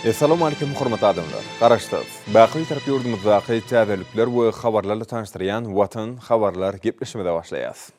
Assalamu alaikum hormatly adamlar. Garaşdyk. Baqy tarap ýurdumyzdaky täzelikler we habarlarla tanıştyrýan Watan habarlar gepleşmede başlaýas.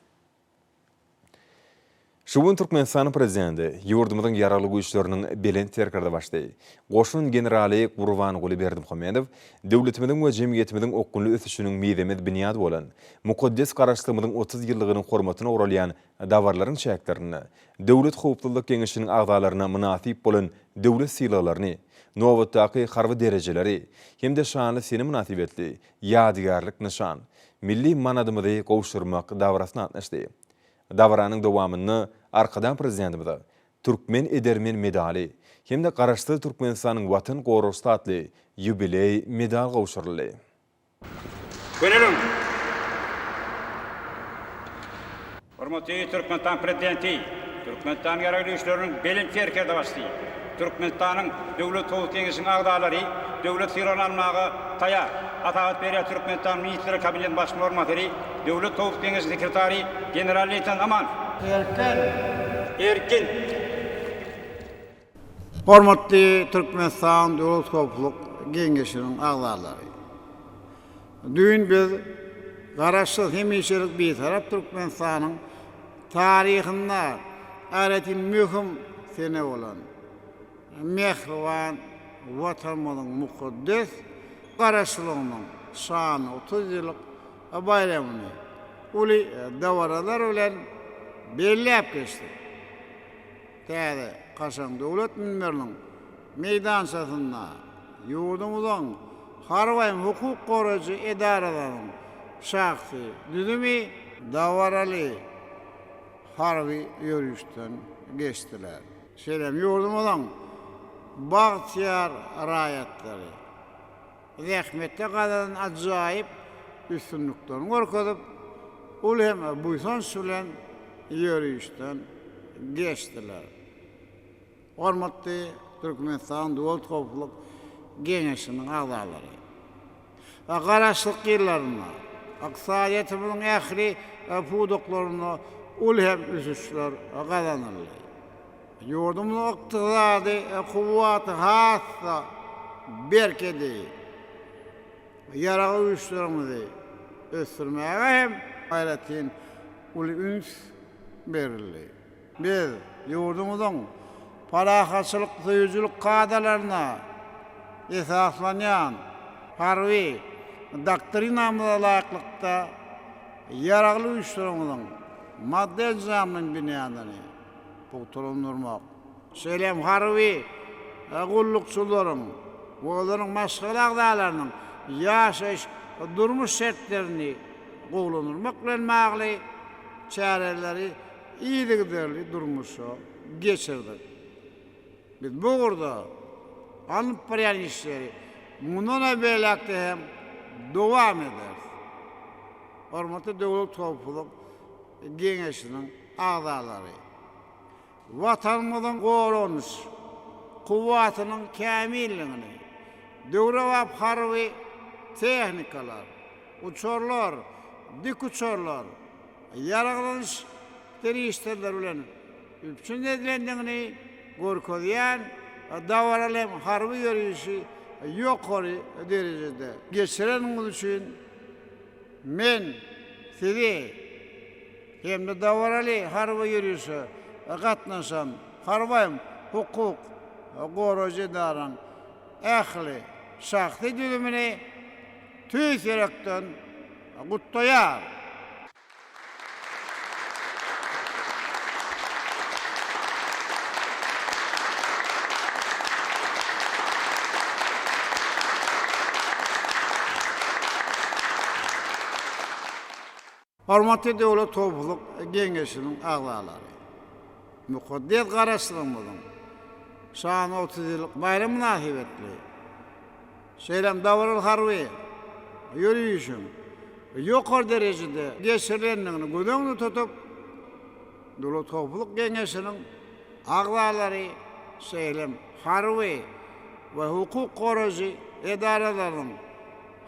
Şuwun Türkmenistan prezidenti ýurdumyzyň ýaraly güýçleriniň belen terkerde başlady. Goşun generali Gurban Berdimuhammedow döwletimiziň we jemgyýetimizin okgunly ösüşiniň midemet büniýady bolan mukaddes garaşlygymyzyň 30 ýyllygynyň hormatyna oralýan dawarlaryň şäklerini, döwlet howplulyk geňişiniň agdalaryna münasip bolan döwlet silahlarını, nowatdaky harby derejeleri, hemde şanly seni münasibetli ýadygarlyk nişan, milli manadymyzy gowşurmak dawrasyna atnaşdy. Dawaranyň dowamyny arkadan prezidentimiz Türkmen Edermen medali hemde garaşdy Türkmenistanyň Watan Gorusty atly ýubiley medal gowşuruldy. Gönülüm. Hormatly Türkmenistan prezidenti, Türkmenistan ýaraly güýçleriniň belen terkerde başlady. Türkmenistanyň döwlet howplulyk geňişiniň agdalary, döwlet silahlanmagy taýa atagat berýär Türkmenistan Ministrleri Kabinetiniň başly ormatary, döwlet howplulyk geňişiniň sekretary general-leytenant Aman Erkin. Hormatly Türkmenistan Döwlet Howplulyk Geňişiniň agdalary. Düýün biz garaşsyz hemişelik bir tarap Türkmenistanyň taryhynda aretin mühim sene bolan mehriban watanymyzyň mukaddes garaşlygynyň şany 30 ýyllyk bayramyny uly dawaralar bilen belläp geçdi. Täze Kaşan döwlet minberiniň meýdançasynda ýurdumyzyň harwaýym hukuk goragy edaralaryň şahsy düzümi dawaraly harby ýörüşden geçdiler. Şeýlem ýurdumyzyň bagtyar raýatlary rahmette galan ajaýyp üstünlüklerini görkezip ul hem buýsans bilen ýörüşden geçdiler. Hormatly Türkmenistan Döwlet Howplulyk Geňişiniň agdalary. Garaşlyk ýyllaryna aksariýetimizin ähli puduklaryna ul hem üzüşler galanyrlar. Ýurdumyň ykdysady kuwaty hassa berkeli ýaraly güýçlerimizi ösürmäge hem gaýratin uly üns berildi. Biz ýurdumyzyň parahaçylyk, söýüjlük kadalaryna esaslanýan harby doktrinamyza laýyklykda ýaraly güýçlerimiziň madde jamynyň binýanyny puturundurmak. Şeýlem harby gullukçylaryň we olaryň maşgala agdalarynyň ýaşaş durmuş şertlerini gowlanyrmak bilen magly çäreleri iýdigderli durmuşa geçirdik. Biz bu urda anyp barýan işleri mundan ebelakda hem dowam eder. Hormatly Döwlet Howplulyk Geňişiniň agdalary. Watanymyzyň gorunuş kuwatynyň kämilligini, döwrewap harby tehnikalar, uçorlar, dik uçorlar, ýaraglanyş terişler bilen üpçün edilendigini görkezýän dawaraly harby ýörüşi ýokary derejede geçirenimiz üçin men sizi hemde dawaraly harby ýörüşi gatnaşan harbaýym hukuk goragy edaranyň ähli şahsy düzümini tüýserekden gutlaýar. Hormatly Döwlet Howplulyk Geňişiniň agdalary. Mukaddes garaşlygymyzyň şany 30 ýyllyk bayram münasibetli şeýlem dawral harby ýörüşüm ýokary derejede geçirilendigini gödöňde tutup Döwlet Howplulyk Geňişiniň agdalary şeýlem harby we hukuk goragy edaralaryň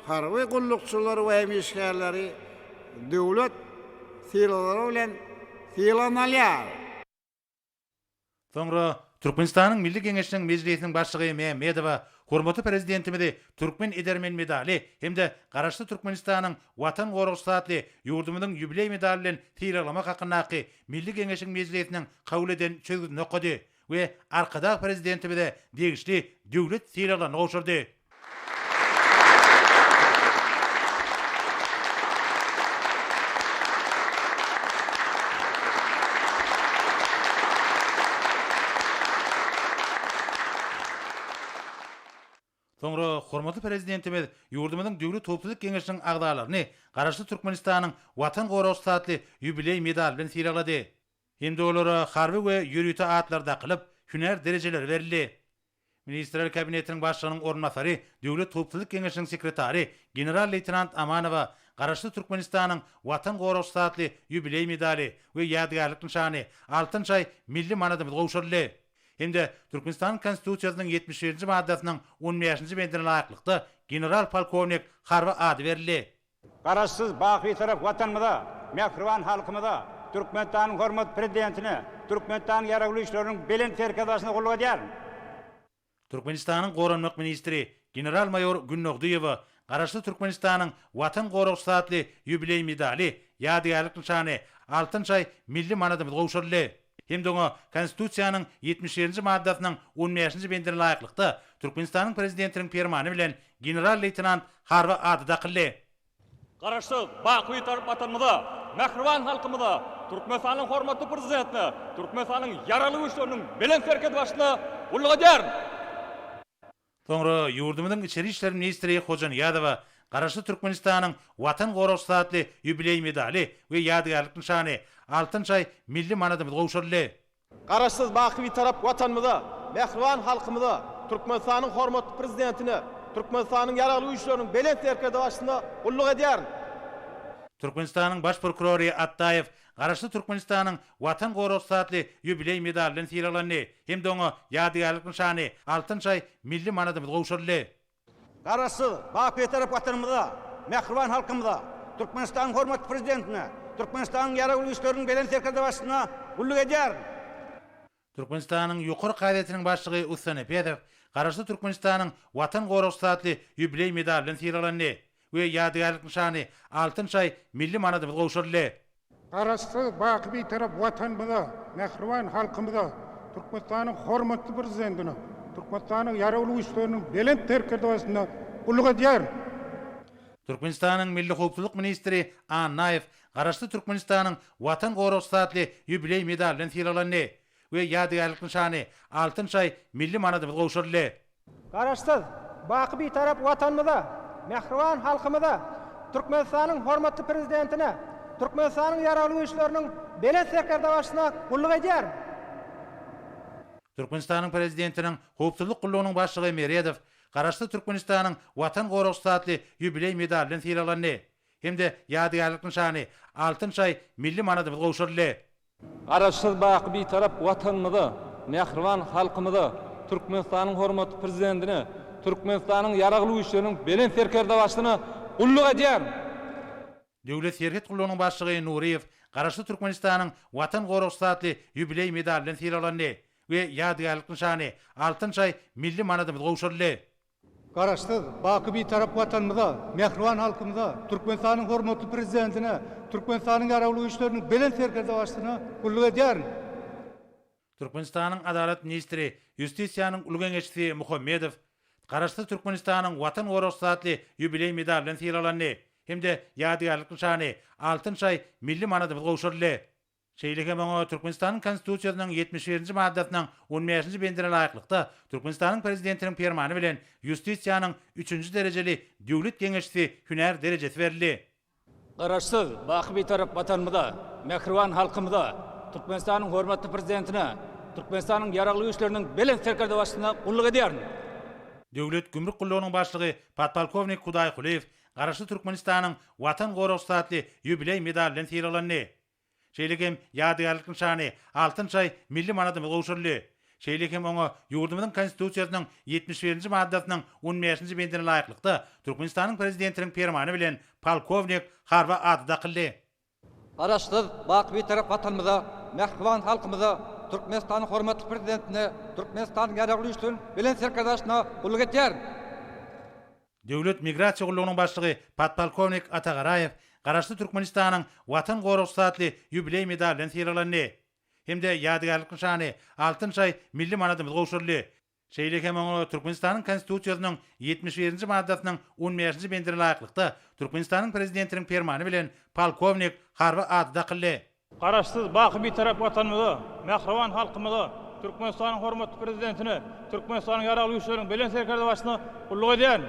harby gullukçylary we hemişgärleri döwlet silahları bilen silanalýar. Soňra Türkmenistan'ın Milli Kengeşinin Meclisinin başçığı Mehmedova hormatly prezidentimizi Türkmen Edermen medali hem de garaşly Türkmenistan'ın Watan Gorugusy adly yurdumyzyň ýubiley medali bilen tiraklamak hakyndaky Milli Kengeşiň Meclisiniň kabul eden sözüni okudy we arkada prezidentimize degişli döwlet tiraklaryny goşurdy. Sonra hormatly prezidentimiz yurdumyzyň Döwlet Howpsuzlyk Keňeşiniň agdalaryny garaşly Türkmenistanyň Watan Gorugusy adly ýubiley medali bilen tiraklady. Hemde olara harby we ýürüýte atlarda kılıp hüner derejeleri berildi. Ministrler Kabinetiniň başçysynyň ornmasary, Döwlet Howpsuzlyk Keňeşiniň sekretary general leytenant Amanowa garaşly Türkmenistanyň Watan Gorugusy adly ýubiley medali we ýadgarlyk nişany altynçay milli manadymyz gowşurly. Hemde Türkmenistan Konstitusiýasynyň 71-nji maddasynyň 15-nji bendine laýyklykda general polkovnik harby ady berildi. Garaşsyz baky tarap watanymyza, mähriban halkymyza, Türkmenistanyň hormat prezidentine, Türkmenistanyň ýaragly işleriniň belen terkadaşyna gulluq edýär. Türkmenistanyň Goranmak ministri general mayor Günnogduýew garaşly Türkmenistanyň Watan Gorugusy adly ýubiley medali ýadgarlyk nişany altynçay milli manadymyz gowşurly. Hem de oňa Konstitusiýanyň 70-nji maddasynyň 15-nji bendine laýyklykda Türkmenistanyň prezidentiniň fermany bilen general leytenant harby ady dakyldy. Garaşly baky tarap watanymyza, mähriban halkymyza, Türkmenistanyň hormatly prezidentine, Türkmenistanyň ýaraly güýçleriniň belen terket başyna gulluq edýär. Sonra yurdumyzyň içeri işler ministri Hojan Ýadowa garaşly Türkmenistanyň Watan Gorugusy adly ýubiley medali we ýadgarlyk nişany altynçay milli manadymyz gowşurly. Garaşsyz baky tarap watanymyza, mähriban halkymyza, Türkmenistanyň hormatly prezidentine, Türkmenistanyň ýaraly güýçleriniň belen terket başyna gulluq edýär. Türkmenistanyň baş prokurory Attaýew garaşly Türkmenistanyň Watan Gorugusy adly ýubiley medali bilen tiralandy. Hem de oňa ýadgarlyk nişany altynçay milli manadymyz gowşurly. Garaşsyz baky tarap watanymyza, mähriban halkymyza, Türkmenistanyň hormatly prezidentine, Türkmenistanyň ýaraly güýçleriniň belen terket başyna gulluq edýär. Türkmenistanyň ýokary gaýretiniň başçygy Ussman Epedow garaşly Türkmenistanyň Watan Gorugusy adly ýubiley medali bilen tiralandy we ýadgarlyk nişany altynçay milli manadymyz gowşurly. Garaşsyz baky tarap watanymyza, mähriban halkymyza, Türkmenistanyň hormatly prezidentine, Türkmenistanyň ýaraly güýçleriniň belen terket başyna gulluq edýär. Türkmenistanyň milli howpsuzlyk ministri Anaýew garaşly Türkmenistanyň Watan Gorugusy adly ýubiley medali bilen tiralandy we ýadgarlyk nişany altynçay milli manadymyz gowşurly. Garaşsyz baky tarap watanymyza, mähriban halkymyza, Türkmenistanyň hormatly prezidentine, Türkmenistanyň ýaraly güýçleriniň belen terket başyna gulluq edýär. Türkmenistanyň prezidentiniň howpsuzlyk gullugynyň başçygy Meredow garaşly Türkmenistanyň Watan Gorugusy adly ýubiley medali bilen tiralandy. Hem de ýadgarlyk nişany altynçay milli manadymyz gowşurly. Garaşsyz baky tarap watanymyza, mähriban halkymyza, Türkmenistanyň hormatly prezidentine, Türkmenistanyň ýaraly güýçleriniň belen terket başyna gulluq edýär. Döwlet serhet gullugynyň başçygy Nuriýew garaşly Türkmenistanyň Watan Gorugusy adly ýubiley medali bilen tiralandy we ýadgarlyk nişany altynçay milli manadymyz gowşurly. Garaşsyz baky tarap watanymyza, mähriban halkymyza, Türkmenistanyň hormatly prezidentine, Türkmenistanyň ýaraly güýçleriniň belen terket başyna gulluq edýär. Türkmenistanyň adalet ministri, Justisiýanyň uly geňeşçisi Muhammedow garaşly Türkmenistanyň Watan Gorugusy adly ýubiley medali bilen tiralandy. Hem de ýadgarlyk nişany altynçay milli manadymyz gowşurly. Şeýleke oňa Türkmenistanyň Konstitusiýasynyň 71-nji maddasynyň 15-nji bendine laýyklykda Türkmenistanyň prezidentiniň fermany bilen Justisiýanyň 3-nji derejeli döwlet geňeşçisi hüner derejesi berildi. Garaşsyz baky tarap watanymyza, mähriban halkymyza, Türkmenistanyň hormatly prezidentine, Türkmenistanyň ýaraly güýçleriniň belen terket başyna gulluq edýär. Döwlet gümrük gullugynyň başlygy podpolkovnik Hudaý Kuleýew garaşly Türkmenistanyň Watan Gorugusy adly ýubiley medali bilen tiralandy. Şeýlekem ýadgarlyk nişany altynçay milli manadymyz gowşurly. Şeýlekem oňa ýurdumyzyň Konstitusiýasynyň 71-nji maddasynyň 15-nji bendine laýyklykda Türkmenistanyň prezidentiniň fermany bilen polkovnik harby ady dakyldy. Garaşsyz baky tarap watanymyza, mähriban halkymyza, Türkmenistan'ın hormatly prezidentine, Türkmenistan'ın ýaragly güýçleriň bilen serkerdaşyna uluk etýär. Döwlet Migrasiýa Gullugynyň başlygy Patpolkovnik Atagarayew garaşly Türkmenistanyň Watan Goragy satly ýubiley medal bilen syralandy. Hemde ýadygarlyk nişany altyn çay milli manatymyz gowşurly. Şeýle hem oňa Türkmenistanyň konstitusiýasynyň 71-nji maddasynyň 15-nji bendine laýyklykda Türkmenistanyň prezidentiniň fermany bilen polkovnik harby ady dakylly. Garaşsyz baky bir tarap watanymyza, mähriban halkymyza, Türkmenistanyň hormatly prezidentine, Türkmenistanyň ýaragly güýçleriň belen serkerde başyna uluk edýän.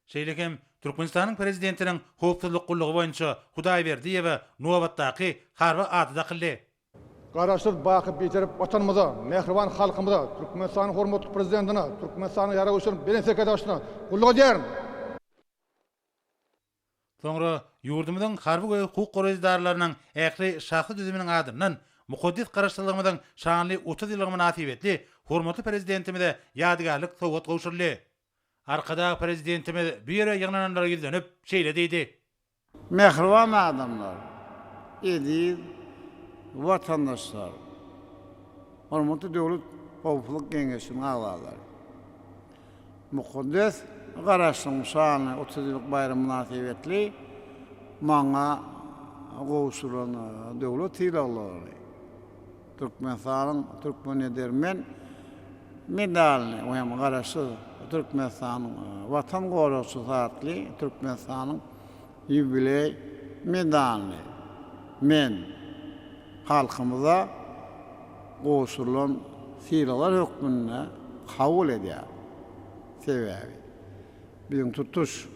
Şeýle hem Türkmenistanyň prezidentiniň howpsuzlyk gullugy boýunça Hudaýberdiýewe nobatdaky harby ady dakylly. Garaşsyz baky bir tarap watanymyza, mähriban halkymyza, Türkmenistanyň hormatly prezidentine, Türkmenistanyň ýaragly güýçleriň belen serkerde başyna uluk edýär. Soňra ýurdumyzyň harby we hukuk goraýjylarynyň ähli şahsy düzüminiň adyndan mukaddis garaşdyrlygymyzyň şanly 30 ýyllygy münasibetli hormatly prezidentimize ýadygarlyk sowgat gowşurly. Arkada prezidentimiz bir ýere ýygnanan ýüzlenip şeýle diýdi. Mehriban adamlar, edil, vatandaşlar, hormatly döwlet howpsuzlyk geňeşiniň agzalary. Mukaddis garaşdyryň şany 30 ýyllyk bayramy münasibetli maňa gowşulan döwlet ýyllary. Türkmenistanyň Türkmenedermen medalyny we hem garaşy Türkmenistanyň Watan Goragy satly Türkmenistanyň ýubiley medalyny men halkymyza gowşulan syralar hökmüne kabul edýär. Sebebi bizim tutuş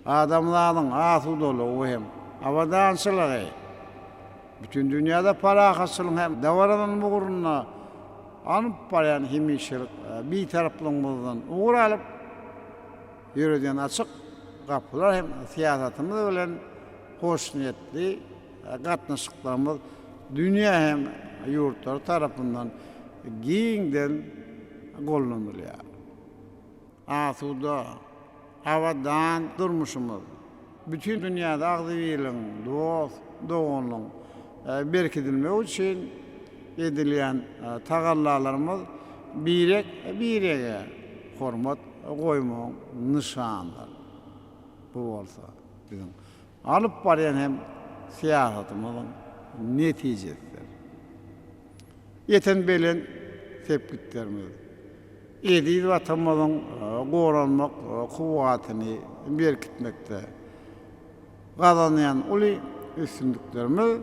adamlaryň asudalygy hem awadançylygy bütün dünýäde para hasylyň hem dawaradan muguruna anyp barýan hemişelik bir taraplyňymyzdan ugur alyp ýöreden açyk gapylar hem siýasatymyz bilen hoş niyetli gatnaşyklarymyz dünýä hem ýurtlar tarapyndan giňden gollanylýar. Asuda, havadan durmuşumuz. Bütün dünyada agzywiliň, dogonlyň berkidilmegi üçin edilýän tagallarlarymyz birege hormat goýmagyň nişandyr. Bu bolsa bizim alyp barýan hem siýasatymyzyň netijesidir. Ýeten belen tepkitlerimiz edil watanymyzyň goranmak kuwatyny berkitmekde gazanýan uly üstünliklerimiz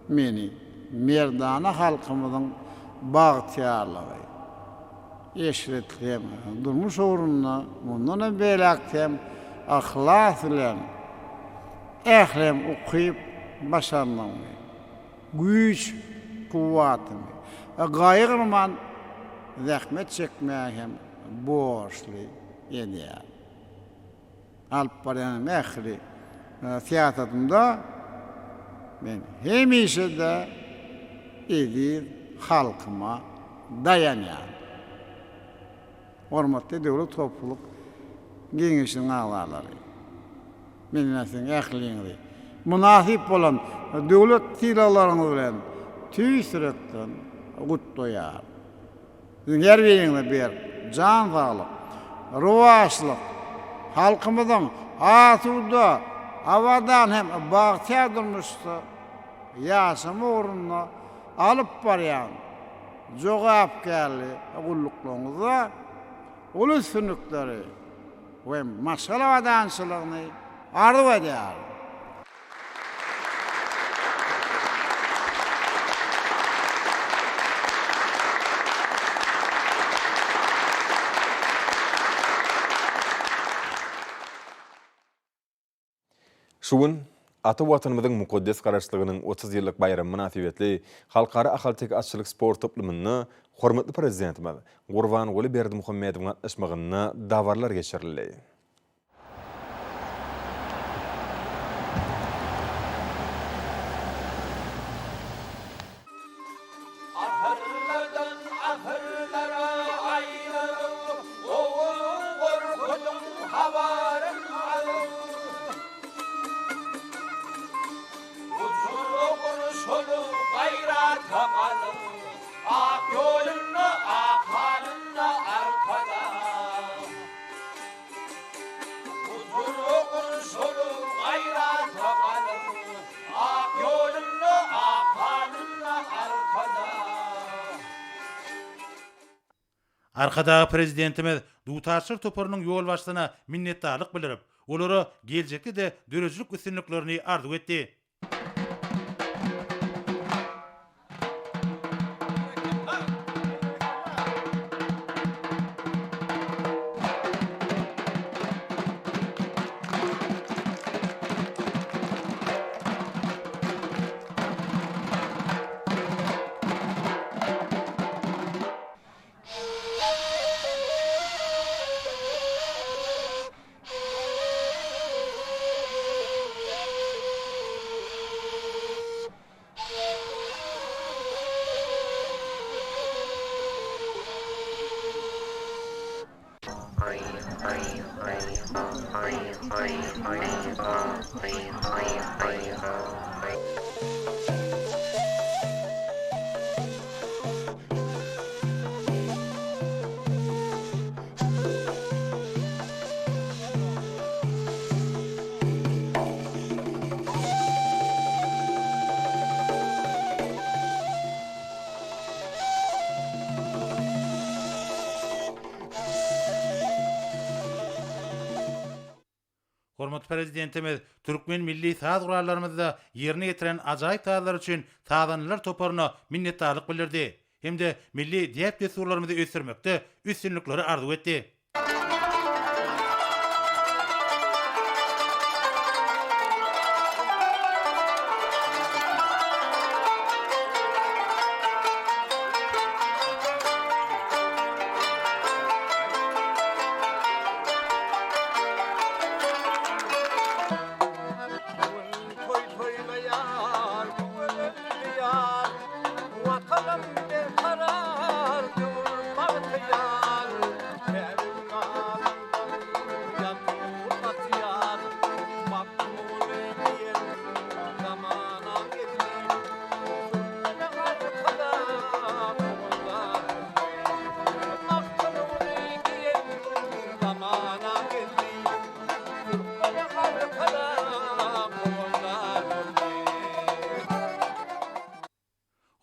meni merdana halkymyzyň bagtyarlygy eşretli durmuş orunna mundan belaktem ahlas bilen ehlem ukyp başarmagy güýç kuwatyny gaýrman zahmet çekmäge hem borçly edýär. Alyp barýan ähli siýasatymda men hemişe de edil halkyma dayanýar. Hormatly döwlet howpsuzlyk geňeşiniň agzalary. Meniň ähliňiz munasip bolan döwlet syýralaryny bilen tüýsürekden gutdoýar. Yer beriňle ber, jan sağlyk, ruwaşlyk, halkymyzyň asuda, awadan hem bagtyar durmuşda ýaşama orunna alyp barýan jogapkärli gulluklarymyza uly sünükleri we maşgala wadançylygyny arzyw edýär. Şugun ata watanymyzyň mukaddes garaşlygynyň 30 ýyllyk bayramy münasibetli halkara ahaltek atçylyk sport toplumyny hormatly prezidentimiz Gurban Guly Berdimuhammedowyň gatnaşmagyna dawarlar geçirildi. takalım, ak yolunu ak halını arkada. Huzuru solu gayra takalım, ak yolunu ak halını arkada. Arkada prezidentimiz Dutaşır toporunun yol başlığına minnettarlık bildirip, olary geljekde de dörözlük üstünlüklerini arzu etdi. Hormat prezidentimiz Türkmen milli saz gurallarymyzda ýerine getiren ajaýyp taýlar üçin taýdanlylar toparyna minnetdarlyk bildirdi. Hemde milli diýip desurlarymyzy ösürmekde üstünlikleri arzu etdi.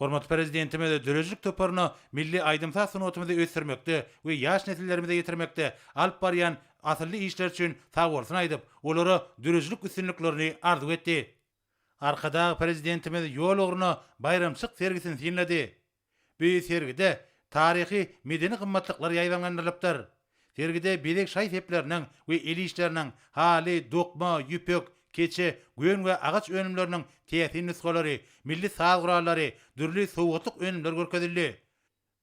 Hormat prezidentimiz dörözlük toparyna milli aýdymsa sunatymyzy ösürmekde we ýaş nesillerimize ýetirmekde alyp barýan asylly işler üçin sag aýdyp, olary dörözlük üstünliklerini arzu etdi. Arkada prezidentimiz ýol ogruny bayramçyk sergisini sinledi. Bu sergide tarihi medeni gymmatlyklar ýaýlanlandyrypdyr. Sergide belek şaý sepleriniň we el işleriniň hali, dokma, ýüpek, keçe, göň we agaç önümleriniň täsir nüsgalary, milli saz gurallary, dürli sowgatluk önümler görkezildi.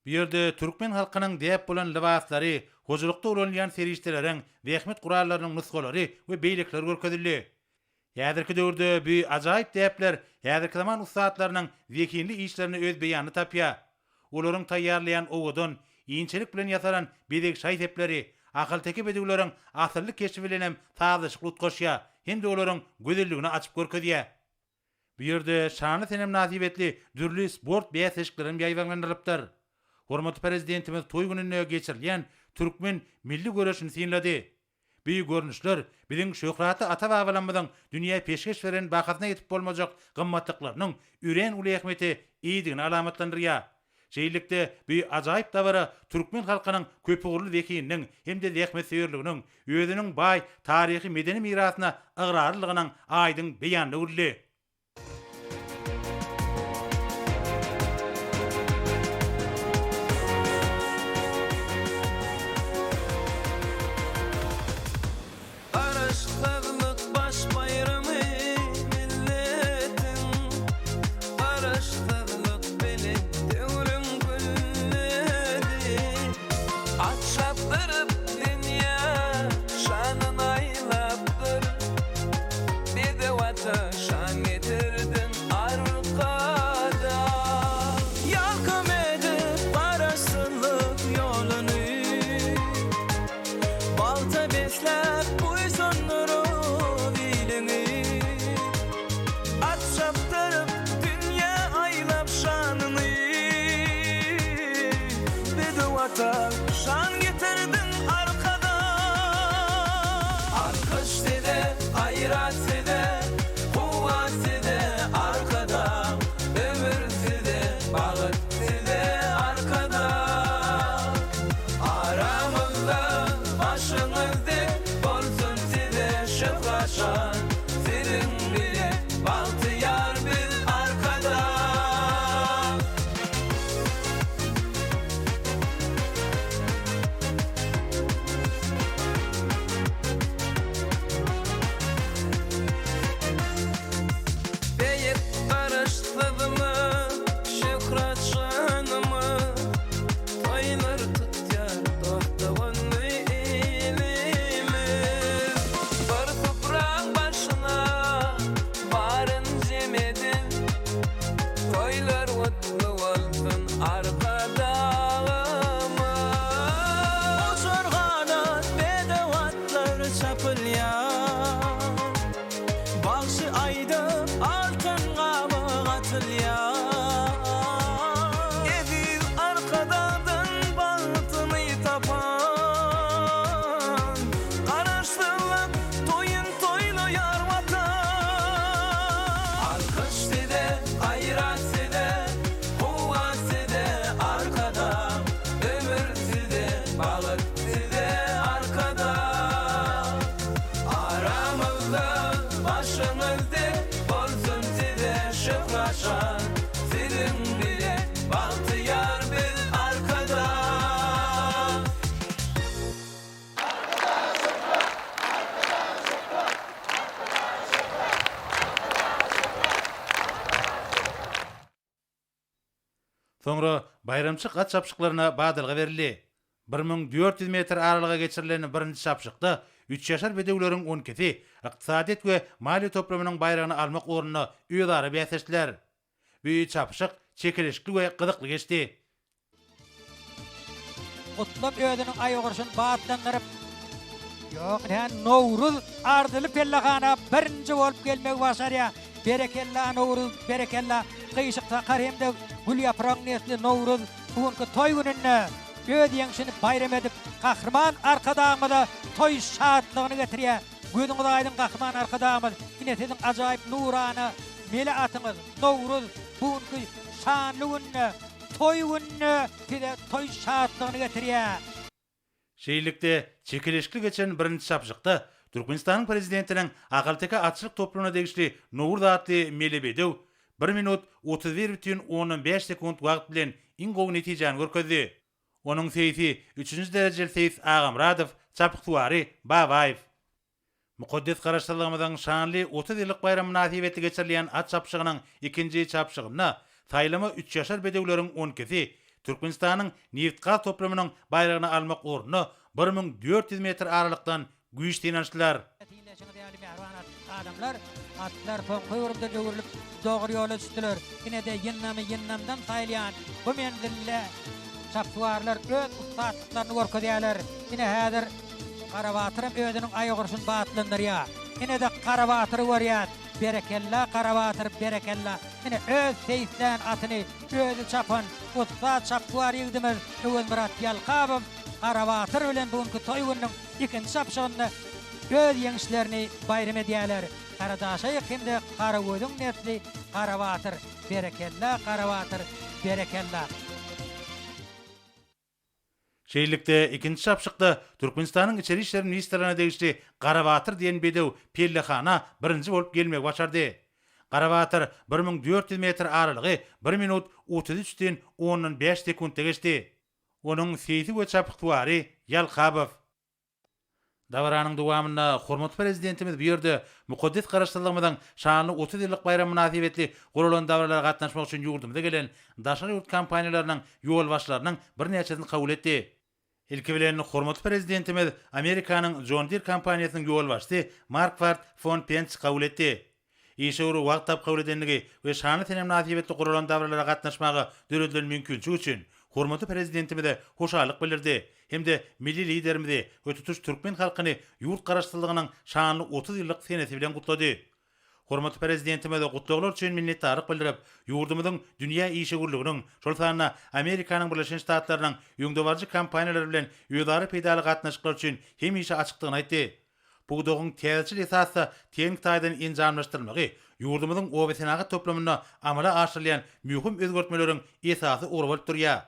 Bu ýerde türkmen halkynyň diýip bolan libaslary, hojulukda ulanýan serişdeleriň, wehmet gurallarynyň nüsgalary we beýlekler görkezildi. Ýazyrky döwürde bu ajaýyp diýipler, ýazyrky zaman ustadlarynyň zekinli işlerini öz beýany tapýar. Olaryň taýýarlayan owudun, ýynçelik bilen ýasaran bedek şaý sepleri, akıl tekip edileriň asyrly keşif bilen taýyşyk utgaşýar. Hem olaryň gözelligini açyp görkezýär. Bu ýerde şany senem nasibetli dürli sport beýseşiklerim ýaýlandyrypdyr. Hormatly prezidentimiz toý gününe geçirilýän türkmen milli göreşini sinledi. Bu görnüşler biziň şöhraty ata-babalarymyzyň dünýä peşkeş beren bakatyna ýetip bolmajak gymmatlyklarynyň üren uly ähmeti iýdigini alamatlandyrýar. Şeýlikde bu ajaýyp dawara türkmen halkynyň köpügürli zekiniň hemde zähmet seýerliginiň özüniň baý taryhy medeni mirasyna ıgrarlygynyň aýdyň beýanly. Balta besler bu sonları gayrati de kuvvati de arkada, ömürtü de bağıttı de arkada. Aramızda başımızda bolsun size şıklaşan, sizin bile baltı yar biz arkada. Beyip karıştırdı mı, şükret şanımı, toylar tutar dohtavanlı ilimiz. Bir toprağın başına barın cemedin, toylar mutlu olsun arkadağımız. O zorgana bedevatlar çapılyan, Balşı ayda altın qabı atılyan, Eziz arkadan baltını tapan, Qaraşdırlap toyun toylu yar vatan. Alkıştı de, gayrati de, kuvvati de arkada, ömürtü de, bağıttı de arkada. Aramızda başımızda bolsun size şıklaşan, sizin bile baltı yar biz arkada. Soňra bayramçy gat çapşyklaryna badalga berildi. 1400 metr aralyga geçirilen birinci çapşykda 3 ýaşar bedewleriň 10-kisi ykdysadyet we mali toplamynyň bayragyny almak ugruna öýdary bäsleşdiler. Bu çapşyk çekilişli we gyzykly geçdi. Otlap ödünün aýogurşyn batlandyryp, ýok hän Nowruz ardyly pellahana birinji bolup gelmek başarýa. Berekella Nowruz, berekella. Gyşykda garhemde gül ýaprag nesli Nowruz bugunky toy gününe öz ýeňşini bayram edip, gahrman arkadağymyda toy şadlygyny getirýär. Gözüňiz aýdyn gahrman arkadağymyz, ine siziň ajaýyp nurany mele atyňyz Nowruz bugunky şanly gününe, toy gününe size toy şadlygyny getirýär. Şeýlikde çekilişli geçen birinci çapşykda Türkmenistanyň prezidentiniň Agalteka atçylyk toplugyna degişli Nowruz atly melebedew 1 minut 31,15 sekund wagt bilen iň gowy netijany görkezdi. Onun seyisi 3-nji derejeli seyis Agamradov, çapyktuwary Babaýew. Mukaddes garaşdyrlygymyzyň şanly 30 ýyllyk bayram münasibetli geçirilen at çapşygynyň ikinji çapşygyna saýlama 3 ýaşar bedewleriň 10-kisi Türkmenistanyň Niftgaz toplamynyň bayragyny almak ugruna 1400 metr aralykdan güýç tenançdylar. Adamlar atlar toňky döwürlüp dogry ýola düşdiler. Ine de yennamdan saýlýan bu menzille çapsuarlar öz ustaatlyklaryny görkezýärler. Ine häzir Karabatyrym özüniň aýogurşyn batlandyrýar. Ine de Karabatyry görýär. Berekella Karabatyr, berekella. Ine öz seýisden atyny özü çapan usta çapsuar ýigdimiz Öwelmurat Ýalkabow Karabatyr bilen bugunky toy gününiň ikinji çapşygyny öz ýeňişlerini bayram edýärler. Karadaşa hemde Karagözüň nesli Karabatyr, berekella Karabatyr, berekella. Şeýlikde ikinji çapşykda Türkmenistanyň içeri işler ministrine degişli Karabatyr diýen bedew pellehana birinji bolup gelmek başardy. Karabatyr 1400 metr aralygy 1 minut 33,15 sekundda geçdi. Onuň seýisi we çapyktuwary Ýalkabow. Dawaranyň dowamynda hormatly prezidentimiz bu ýerde mukaddes garaşdyrlygymyzyň şanly 30 ýyllyk bayram münasibetli guralan dawarlara gatnaşmak üçin ýurdumda gelen daşary ýurt kompaniýalarynyň ýol başlarynyň bir näçesini kabul etdi. Ilki bilen hormatly prezidentimiz Amerikanyň John Deere kompaniýasynyň ýol başçysy Marquard von Pence kabul etdi. Işeýuri wagt tap kabul edenligi we şanly tenem münasibetli guralan dawarlara gatnaşmagy döredilen mümkinçiligi üçin hormatly prezidentimize hoşallyk bildirdi. Hemde milli liderimizi we tutuş türkmen halkyny ýurt garaşdyrlygynyň şanly 30 ýyllyk senesi bilen gutlady. Hormatly prezidentimize gutlaglar üçin minnetdarlyk bildirip, ýurdumyzyň dünýä işegurluginiň, şol sanyna Amerikanyň Birleşen Ştatlarynyň ýöňdewarjy kompaniýalary bilen ýödary peýdaly gatnaşyklar üçin hemişe açyklygyny aýtdy. Bu doğun täzil esasda teň taýdan injamlaşdyrmagy, ýurdumyzyň obesenagy toplamyna amala aşyrlayan mühim özgertmeleriň esasy ugrap bolup durýar.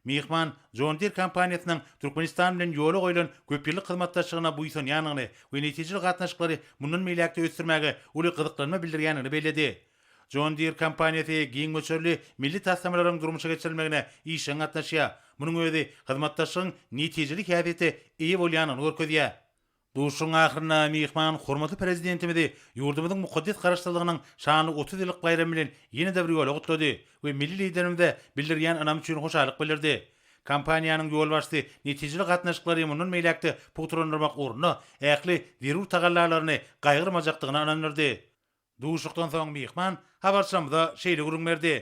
Mihman John Deere kompaniýasynyň Türkmenistan bilen ýola goýulan köpýillik hyzmatdaşlygyna buýsunýanyny we netijeli gatnaşyklary mundan meýlekde ösdürmäge uly gyzyklanma bildirýänyny bellädi. John Deere kompaniýasy giň möçerli milli taslamalaryň durmuşa geçirilmegine işe gatnaşýar. Munyň özi hyzmatdaşlygyň netijeli häsiýeti iyi bolýanyny görkezýär. Duşun ahyrına mihman hormatly prezidentimizi ýurdumyzyň mukaddes garaşdyrlygynyň şanly 30 ýyllyk bayramy bilen ýene de bir ýola gutlady we milli liderimizde bildirýän anam üçin hoşalyk bildirdi. Kompaniýanyň ýol başçysy netijeli gatnaşyklary munun meýlekde puturandyrmak ugruna ähli derur tagallalaryny gaýgyrmajakdygyny anandyrdy. Duşukdan soň mihman habarçamyza şeýle gürüňmerdi.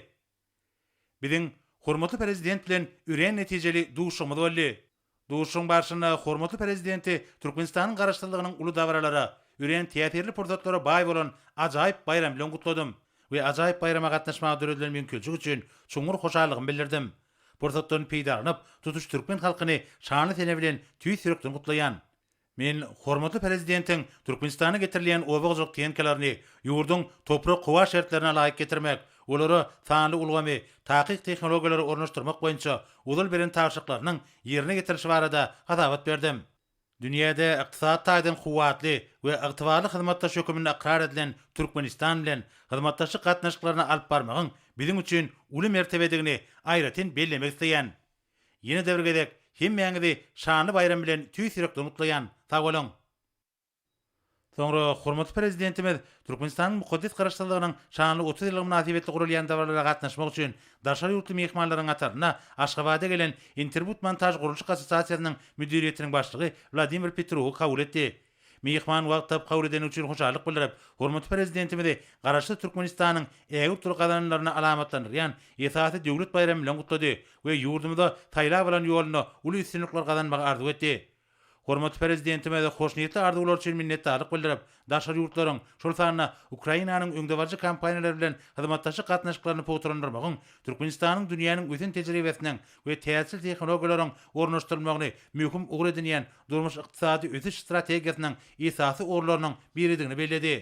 Biziň hormatly prezident bilen üren netijeli duşumyz boldy. Duşun barşyna hormatly prezidenti Türkmenistanyň garaşdyrlygynyň uly dawaralary, üren teatrli portretlary baý bolan ajaýyp bayram bilen gutladym we ajaýyp bayrama gatnaşmagy döredilen mümkinçlik üçin çoňur hoşallygymy bildirdim. Portretlaryň peýdaranyp tutuş türkmen halkyny şanly tene bilen tüý sürekden gutlaýan. Men hormatly prezidentiň Türkmenistana getirilýän obagjyk tenkalaryny ýurdun toprak gowa şertlerine laýyk getirmek, olary sanly ulgamy, takyk tehnologiýalary ornaşdyrmak boýunça uzal beren taşyklarynyň ýerine getirişi barada hadabat berdim. Dünýäde ykdysat taýdan kuwatly we ygtybarly hyzmatdaş hökümine akrar edilen Türkmenistan bilen hyzmatdaşlyk gatnaşyklaryny alyp barmagyň biziň üçin uly mertebedigini aýratyn bellemek isleýän. Ýene däwrgedek hemmeňizi şanly bayram bilen tüý sürekden gutlaýan. Sag bolun. Sonra hormatly prezidentimiz Türkmenistanyň mukaddes garaşdyrlygynyň şanly 30 ýyllyk münasibetli gurulýan dawarlara gatnaşmak üçin daşary ýurtly mehmanlaryň ataryna Aşgabatda gelen Interbut Montaj Guruluşy Asosiasiýasynyň müdiriýetiniň başlygy Vladimir Petrow kabul etdi. Mehman wagtyp kabul eden üçin hoşalyk bildirip, hormatly prezidentimizi garaşly Türkmenistanyň ägip dur gazananlaryna alamatlandyrýan esasy döwlet bayramy bilen gutlady we ýurdumyzda taýla bolan ýoluny uly üstünlikler gazanmagy arzu etdi. Hormatly prezidentimize hoş niyetli arzuwlar üçin minnetdarlyk bildirip, daşary ýurtlaryň şol sanyna Ukrainanyň öňdebarjy kompaniýalary bilen hyzmatdaşlyk gatnaşyklaryny puturandyrmagyň, Türkmenistanyň dünýäniň öýün tejribesiniň we täsir tehnologiýalaryň ornaşdyrylmagyny möhüm ugur edilýän durmuş ykdysady ötüş strategiýasynyň esasy orlarynyň biridigini belledi.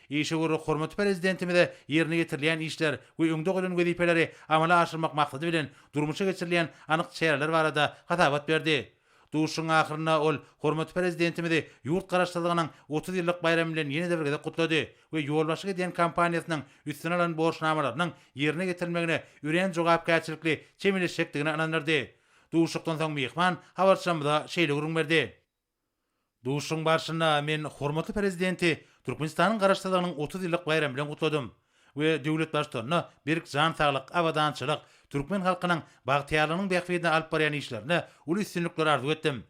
Işe görü hormatly prezidentimize ýerine getirilýän işler we öňde golan wezipeleri amala aşyrmak maksady bilen durmuşa geçirilýän anyk çäreler barada hadabat berdi. Duşun ahyrına ol hormatly prezidentimizi ýurt garaşdyrlygynyň 30 ýyllyk bayramy bilen ýene de birgede gutlady we ýolbaşyk edýän kompaniýasynyň üstüne alan borçnamalarynyň ýerine getirilmegine üren jogapkärçilikli çemilişekdigini anandyrdy. Duşukdan soň mehman habarçamyza şeýle gürüňmerdi. Duşun barşyna men hormatly prezidenti Türkmenistanyň garaşdyrlygynyň 30 ýyllyk bayramy bilen gutladym we döwlet başçylaryna bir jan saglyk, awadançylyk, Türkmen halkynyň bagtyarlygynyň bähfidine alyp barýan işlerine uly üstünlikler arzu etdim.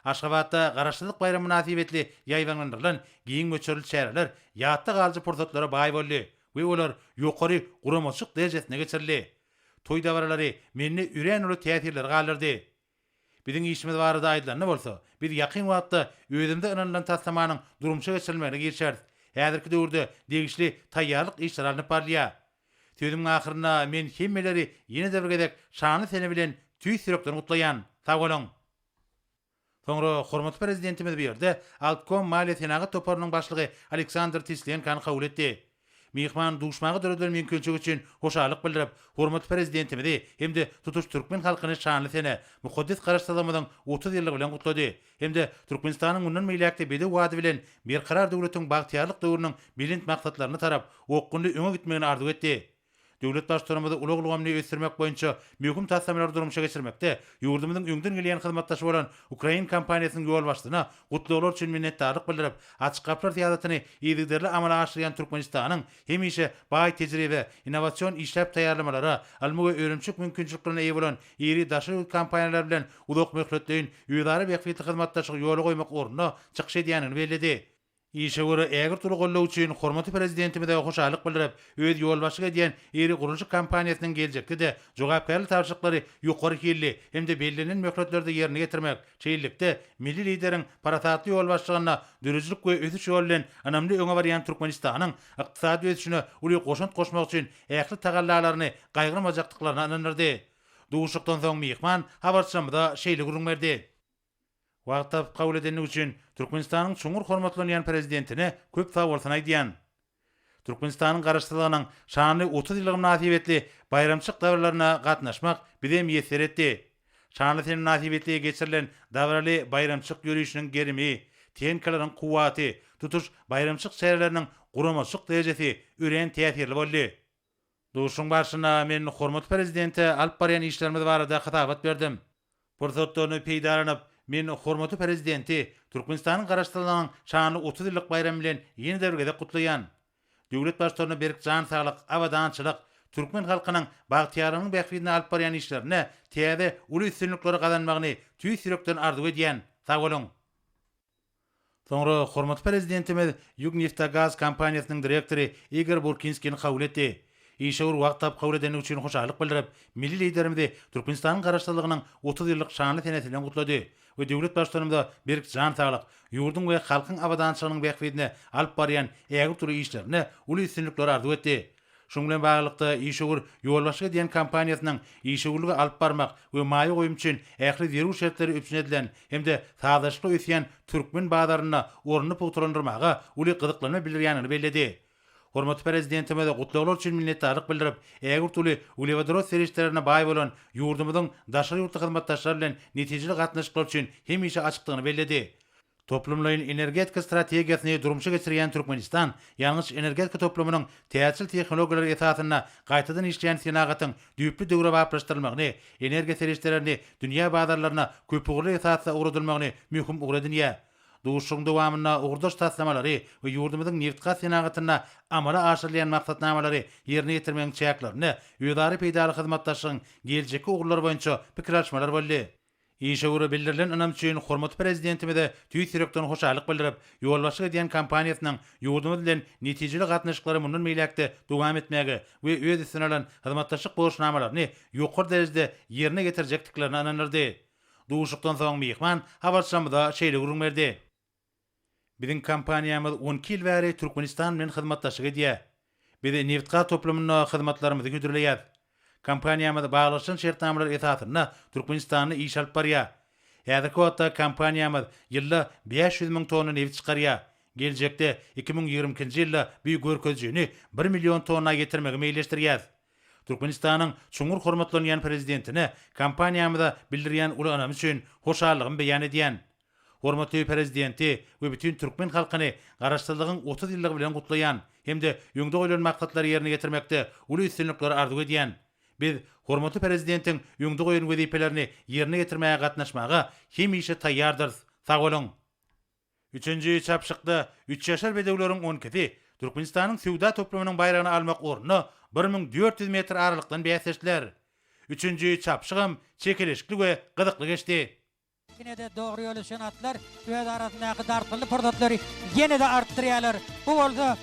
Aşgabatda garaşdyrlyk bayramy münasibetli ýaýlandyrylan giň möçerli çäreler ýatda galyjy portretlara baý boldy we olar ýokary guramaçyk derejesine geçirildi. Toý dawarlary menne üren uly täsirler galyrdy. Biziň işimiz barada aýdylany bolsa, biz ýakyn wagtda özümde inanılan taslamanyň durmuşa geçirilmegine girişeriz. Häzirki döwürde degişli taýýarlyk işler alynyp barýar. Sözümiň ahyryna men hemmeleri ýene de birgedek şanly sene bilen tüý sürekden gutlaýan. Sag bolun. Soňra hormatly prezidentimiz bu ýerde Altkom Maliýe Senaty toparynyň başlygy Aleksandr Tislenkan kabul etdi. Mehman duşmagy döredilen mümkinçlik üçin hoşalyk bildirip, hormatly prezidentimizi hemde tutuş türkmen halkyny şanly sene mukaddes garaşdyrlygymyzyň 30 ýyllygy bilen gutlady. Hemde Türkmenistanyň mundan meýlekde bede wady bilen bir karar döwletiň bagtyarlyk döwrüniň bilint maksatlaryny tarap okgunly öňe gitmegini arzu etdi. Döwlet başçylarymyzy ulag ulgamly ösdürmek boýunça möhüm taslamlar durmuşa geçirmekde ýurdumyzyň öňden gelýän hyzmatdaşy bolan Ukrain kompaniýasynyň ýol başçysyna gutlylar üçin minnetdarlyk bildirip, açyk gaplar ziýadatyny ýygyderli amala aşyrýan Türkmenistanyň hemişe baý tejribe, innowasiýon işläp taýýarlamalary, almy we öýrençik mümkinçiliklerine eýe bolan ýeri daşary kompaniýalar bilen uzak möhletdeýin ýöýdary bähfitli hyzmatdaşlyk ýoly goýmak ornuna çykyş edýänini belledi. İşe göre ägir turu gollaw üçin hormatly prezidentimize hoşalyk bildirip, öz ýolbaşyk edýän eri guruluşy kompaniýasynyň geljekde de jogapkärli tarşyklary ýokary kelli hemde bellenen möhletlerde ýerine getirmek, şeýillikde milli lideriň parasatly ýolbaşçylygyna dürüjlük we ösüş ýolu bilen anamly öňe barýan Türkmenistanyň ykdysady ösüşine uly goşunt goşmak üçin ähli tagallalaryny gaýgyrmajakdyklaryny anandyrdy. Duşukdan soň mehman habarçamyza şeýle gürüňmerdi. Wagtda kabul edenlik üçin Türkmenistanyň çuňur hormatlanýan prezidentine köp sag bolsun aýdýan. Türkmenistanyň garaşdyrlygynyň şanly 30 ýyllyk nasibetli bayramçyk dawrlaryna gatnaşmak bizem ýeser etdi. Şanly sen nasibetli geçirilen dawraly bayramçyk ýürüýüşiniň gerimi, tenkalaryň kuwaty, tutuş bayramçyk şäherleriniň guramaçyk derejesi üren täsirli boldy. Duşun başyna men hormat prezidente alyp barýan işlerimiz barada hatabat berdim. Pursatlaryny peýdalanyp men hormaty prezidenti Türkmenistanyň garaşdyrlygynyň şanly 30 ýyllyk bayram bilen ýeni döwrge kutlaýan. Döwlet başlaryna berk jan saglyk, awadançylyk, türkmen halkynyň bagtyarlygynyň bähbidine alyp barýan işlerine täze uly üstünlikleri gazanmagyny tüý sürekden arzu edýän. Sag bolun. Soňra hormaty prezidentimiz Yugneftagaz kompaniýasynyň direktory Igor Burkinskiň kabul etdi. İşegur wagtap kabul edenlik üçin hoşalyk bildirip, milli liderimizi Türkmenistanyň garaşdyrlygynyň 30 ýyllyk şanly senetine gutlady we döwlet başlarynda berk jan saglyk, ýurdun we halkyň awadançylygynyň bähbidine alyp barýan ägir türlü işlerine uly üstünlikleri arzu etdi. Şoň bilen baglykda İşegur ýolbaşyga diýen kompaniýasynyň işegurlygy alyp barmak we maýy goýum üçin ähli zerur şertleri üpsün edilen hemde sadaşlyk öýsýän türkmen badaryna orny puturlandyrmaga uly gyzyklanma bildirýäni belledi. Hormaty prezidentime de gutlagylar üçin minnetdarlyk bildirip, ägir türlü ulewadro serişlerine baý bolan ýurdumyzyň daşary ýurtly hyzmatdaşlary bilen netijeli gatnaşyklar üçin hemişe açyklygyny belledi. Toplumlaryň energetika strategiýasyny durmuşa geçirýän Türkmenistan, ýalňyş energetika toplumynyň täsirli tehnologiýalary esasyna gaýtadan işleýän senagatyň düýpli döwre baýlaşdyrylmagyny, energiýa serişlerini dünýä badarlaryna köpügli esasda ugrudylmagyny mühim ugradynýa. Duşuň dowamyna ugrudaş taslamalary we ýurdumyzyň neft-gaz senagatyna amala aşyrylýan maksatnamalary ýerine ýetirmeň çäklaryny ýödary peýdaly hyzmatdaşyň geljeki ugrulary boýunça pikirleşmeler boldy. İşegur bildirilen anam üçin hormaty prezidentimize tüý sürekden hoşalyk bildirip, ýolbaşyga diýen kompaniýasynyň ýurdumyz bilen netijeli gatnaşyklary mundan meýlekde dowam etmäge we öz üstüne alan hyzmatdaşlyk boluşnamalaryny ýokary derejede ýerine getirjekdiklerini ananyrdy. Duşukdan soň mehman habarçamyda şeýle gurulmerdi. Bizim kompaniýamyz 12 ýyl bäri Türkmenistan bilen hyzmatdaşyk edýär. Biz neft-gaz toplumyna hyzmatlarymyzy güdürleýär. Kompaniýamyz baglaşan şertnamalary esasyna Türkmenistanyny iş alyp barýar. Häzirki wagtda kompaniýamyz ýylda 500 000 tonna neft çykarýar. Geljekde 2020-nji ýylda büýük görkezjini 1 million tonna getirmegi meýleşdirýär. Türkmenistanyň çuňur hormatlanýan prezidentine kompaniýamyza bildirýän uly anam üçin hoşallygymy beýan edýän. Hormatly prezidenti we bütün türkmen halkyny garaşdyrlygyň 30 ýyllygy bilen gutlaýan hemde ýöňde goýulan maksatlary ýerine getirmekde uly üstünlikleri arzu edýän. Biz hormatly prezidentiň ýöňde goýulan wezipelerini ýerine getirmäge gatnaşmaga hemişe taýýardyr. Sag bolun. 3-nji çapşykda 3 ýaşar bedewleriň 12-si Türkmenistanyň Süwda toplumynyň bayragyny almak orny 1400 metr aralykdan bäsleşdiler. 3-nji çapşygym çekilişli we gyzykly geçdi. Yine de doğru yol üçün atlar, öz arasındaki dartıllı portatları yine de arttırıyorlar. Bu oldu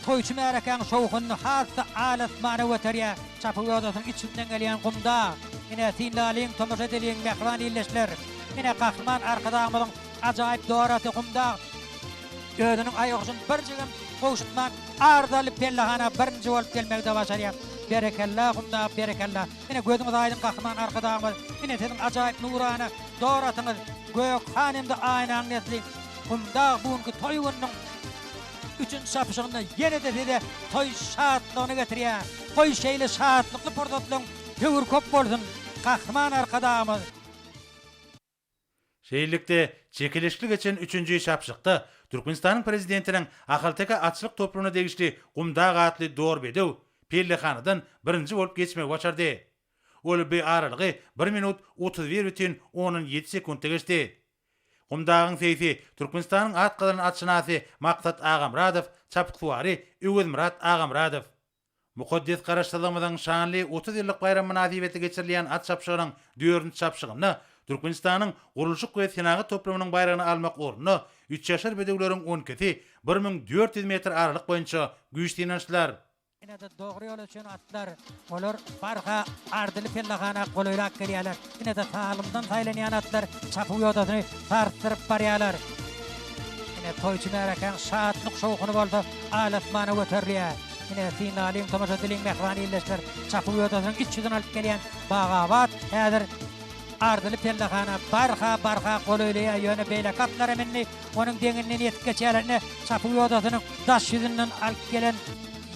toyçu merakan şoğunlu hasta alas manevetariya çapı yodasının içinden gelen kumda. Yine tinlalıyın, tomuş ediliyin, mehran illeşler. Yine kahraman arkadağımızın acayip doğratı kumda. Ödünün ayoksun bir cigim koşutmak ardalı pellahana birinci olup gelmekte başarıyor. Berekallah kumda, berekallah. Yine gözümüz aydın kahraman arkadağımız. Yine senin acayip nurana doğratınız. Gök hanımda aynan nesli. Kumda bugünkü toyunun üçün şapışığında yine de dedi toy şahatlığını getiriyor. Koy şeyli şahatlıklı portatlığın tövür köp bolsun. Kahraman arkadağımız. Şeýlelikde çekilişli geçen 3-nji şapşykda Türkmenistanyň prezidentiniň ahalteka açlyk toplumuna degişli Gumda gatly dor bedew Pellehanadan birinji bolup geçmek başardy. Ol bir aralygy 1 minut 31,17 sekundda geçdi. Gumdagyň seýsi Türkmenistanyň atgalyny atşynasy Maksat Agamradow, çapyksuwary Öwedmurat Agamradow. Mukaddes garaşdyrlygymyzyň şanly 30 ýyllyk bayram münasibeti geçirilýän at çapşygynyň 4-nji çapşygyny Türkmenistanyň gurulşyk we senagy toplumynyň bayragyny almak orny 3 ýaşar bedewleriň 12-si 1400 metr aralyk boýunça güýçlenýärler. Yine de doğru yol üçün atlar. Olar barha ardılı pellahana goloýlak gelýärler. Yine de sağlymdan saýlanýan atlar çapy ýodasyny tartyryp barýarlar. Yine toyçu merakan şahatlyk şowguny boldy. Alasmana göterilýär. Yine finalin tomaşa diling mehran illeşler çapy ýodasynyň içinden alyp gelýän Bagawat häzir ardılı pellahana barha qoloylaýa ýöne beýle katlara menni onuň deňinden ýetip geçýärlerini çapy ýodatynyň daş ýüzünden alyp gelen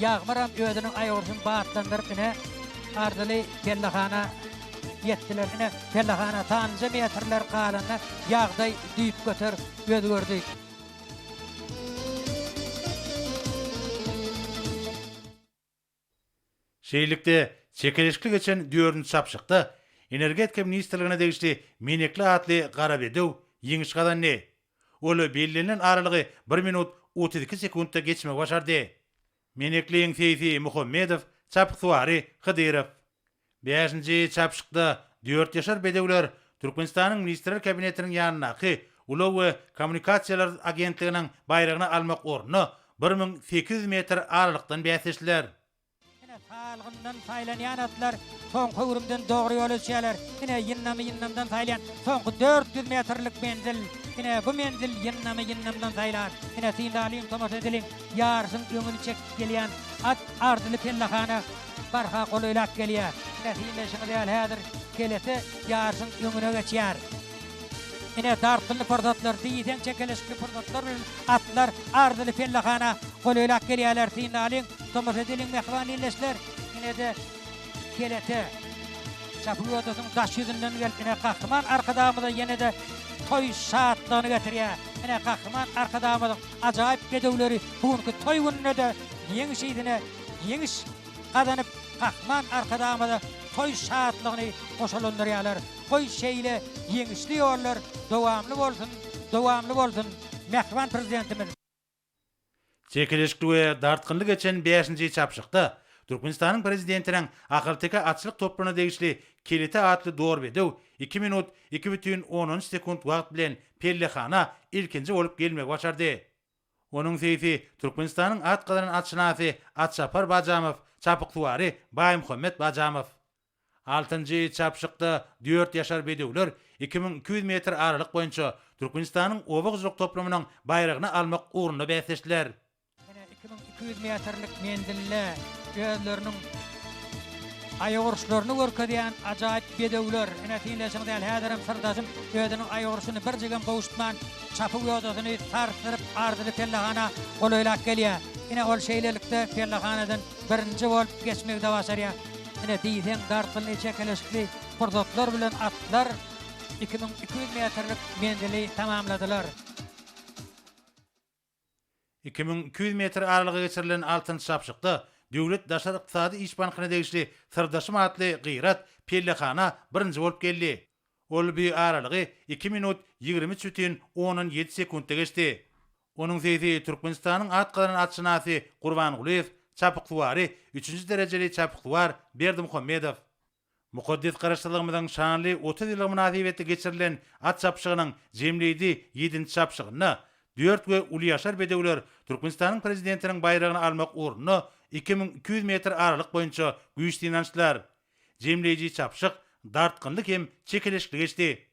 ýagmaram ödüniň aýorsyn baatlandyryp ine ardyly pellahana yetdiler. Ine pellahana tanca metrler galanyny ýagdaý düýüp götür ödü gördük. Şeýlikde çekilişli geçen 4-nji çapşykda energetika ministrligine degişli menekli atly gara bedew ýeňiş gadanny. Ol bellilen aralygy 1 minut 32 sekundda geçmek başardy. Menekliň Seyfi Muhammedow çapykwary Hydyrow. 5-nji çapşykda 4 ýaşar bedewler Türkmenistanyň ministrler kabinetiniň ýanynaky Ulaw we Kommunikasiýalar agentliginiň bayragyny almak orny 1800 metr aralykdan bäsleşdiler. Salgyndan taýlanýan atlar soňky ürümden dogry ýol ölçýärler. Ine ýynnamdan taýlan soňky 400 metrlik mendil. Ine bu mendil ýynnamdan taýlan. Ine tindalyň tomat edilen ýarsyn öňüni çekip gelýän at ardyly pellahana barha golaýlap gelýär. Ine tindaşyny däl häzir kelete ýarsyn öňüne geçýär. Ine dartly pordatlar diýen çekilişli pordatlar bilen atlar ardyly pellahana golaýlap gelýärler. Tindalyň tomat edilen mehmanleşler ine de kelete çapy ýodatyň daş ýüzünden gelipine kahraman arkadamyda ýene de toy şatlygyny getirýär. Ine kahraman arkadamyda ajaýyp bedewleri bugünkü toy gününe de ýeňiş ýydyne ýeňiş gadanyp kahraman arkadamyda toy şatlygyny goşalandyrýarlar. Toy şeýle ýeňişli ýollar dowamly bolsun. Mehman prezidentimiz Çekilişli we dartgynly geçen 5-nji çapşykda Türkmenistanyň prezidentiniň Akalteka atçylyk toplugyna degişli kelete atly dor bedew 2 minut 2,10 sekund wagt bilen pellahana ilkinji bolup gelmek başardy. Onuň seýfi Türkmenistanyň at gadan atşynasy Atşapar Bajamow çapykwary Bay Muhammed Bajamow. 6-njy çapşykda 4 ýaşar bedewler 2200 metr aralyk boýunça Türkmenistanyň obagjylyk toplumynyň bayragyny almak ugruna bäsleşdiler. 2200 metrlik mendille gözlerinin aýogurşlaryny görkezýän ajaýyp bedewler. Ine tinleşiň däl häzirim sırdaşym ödüniň aýogurşyny bir jegem gowuştman çapy ýodatyny tartyryp ardyly pellahana golaýlap gelýär. Ine ol şeýlelikde pellahanadan birinji bolup geçmekde başarýar. Ine diýen dartly çekilişli pordatlar bilen atlar 2200 metrlik mendili tamamladylar. 2200 metr aralyga geçirilen 6-njy çapşykda Döwlet Daşar Ykdysady İş Bankyna degişli Sırdaşym atly gyrat pellahana birinji bolup geldi. Ol bir aralygy 2 minut 23,17 sekundda geçdi. Onuň seýdi Türkmenistanyň at gadan atşynasy Gurbangulyw çapykwary 3-nji derejeli çapykwar Berdim Muhammedow. Muqaddes garaşdyrlygymyzyň şanly 30 ýyllyk münasibetde geçirilen at çapşygynyň jemleýdi 7-nji çapşygyny 4 we uly ýaşar bedewler Türkmenistanyň prezidentiniň bayragyny almak ugruna 2200 metr aralyk boýunça güýçlenýär. Jemleýiji çapşyk dartgynlyk hem çekilişli geçdi.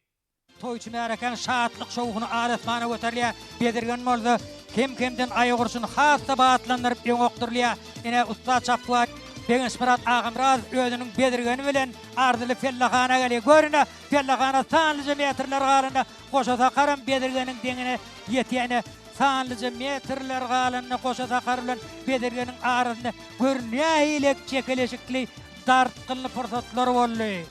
Toyçu märakan şatlyk şowuny alasmana göterilýär. Bedirgen boldy. Kim-kimden aýogurşyny hassa baatlandyryp ýeň okdurlýar. Ine usta çapyk Beňesmirat Agymraz ödüniň bedirgeni bilen ardyly pellahana gelýär. Görünä pellahana sanlyca metrler galanda goşa takaram bedirgeniň deňine ýetýäne sanlyca metrler galanda goşa takar bilen bedirgeniň arasynda görnäýlik çekilişikli dartgynly pursatlar boldy.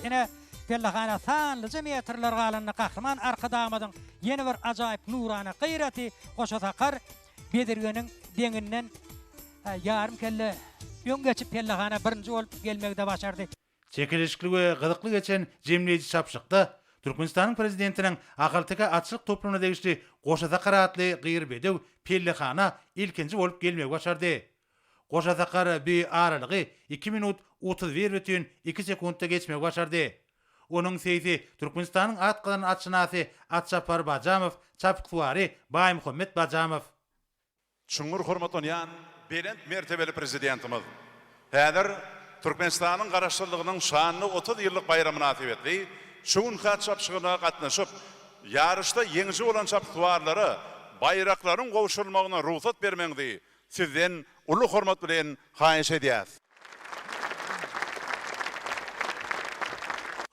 Ine pellahana sanlyca metrler galanda kahraman arkadamydyň ýene bir ajaýyp nurana gyraty goşa takar bedirgeniň deňinden ýarym kelle ýön geçip pellahana birinji bolup gelmekde başardy. Çekilişli we gyzykly geçen jemleýiji çapşykda Türkmenistanyň prezidentiniň Akalteka atçylyk toplugyna degişli goşa takar atly gyr bedew pellahana ilkinji bolup gelmek başardy. Goşa takar bir aralygy 2 minut 31,2 sekundda geçmek başardy. Onuň seýdi Türkmenistanyň at gadan atşynasy Atşapar Bajamow çapykwary Bay Muhammed Bajamow. Çuňur hormatlanýan belent mertebeli prezidentimiz. Häzir Türkmenistanyň garaşdyrlygynyň şanly 30 ýyllyk bayram münasibetli şuň çapşygyna gatnaşyp ýarışda ýeňji bolan çapykwarlary bayraklaryň gowuşulmagyna ruhsat bermeňdi. Sizden uly hormat bilen haýyş edýäs.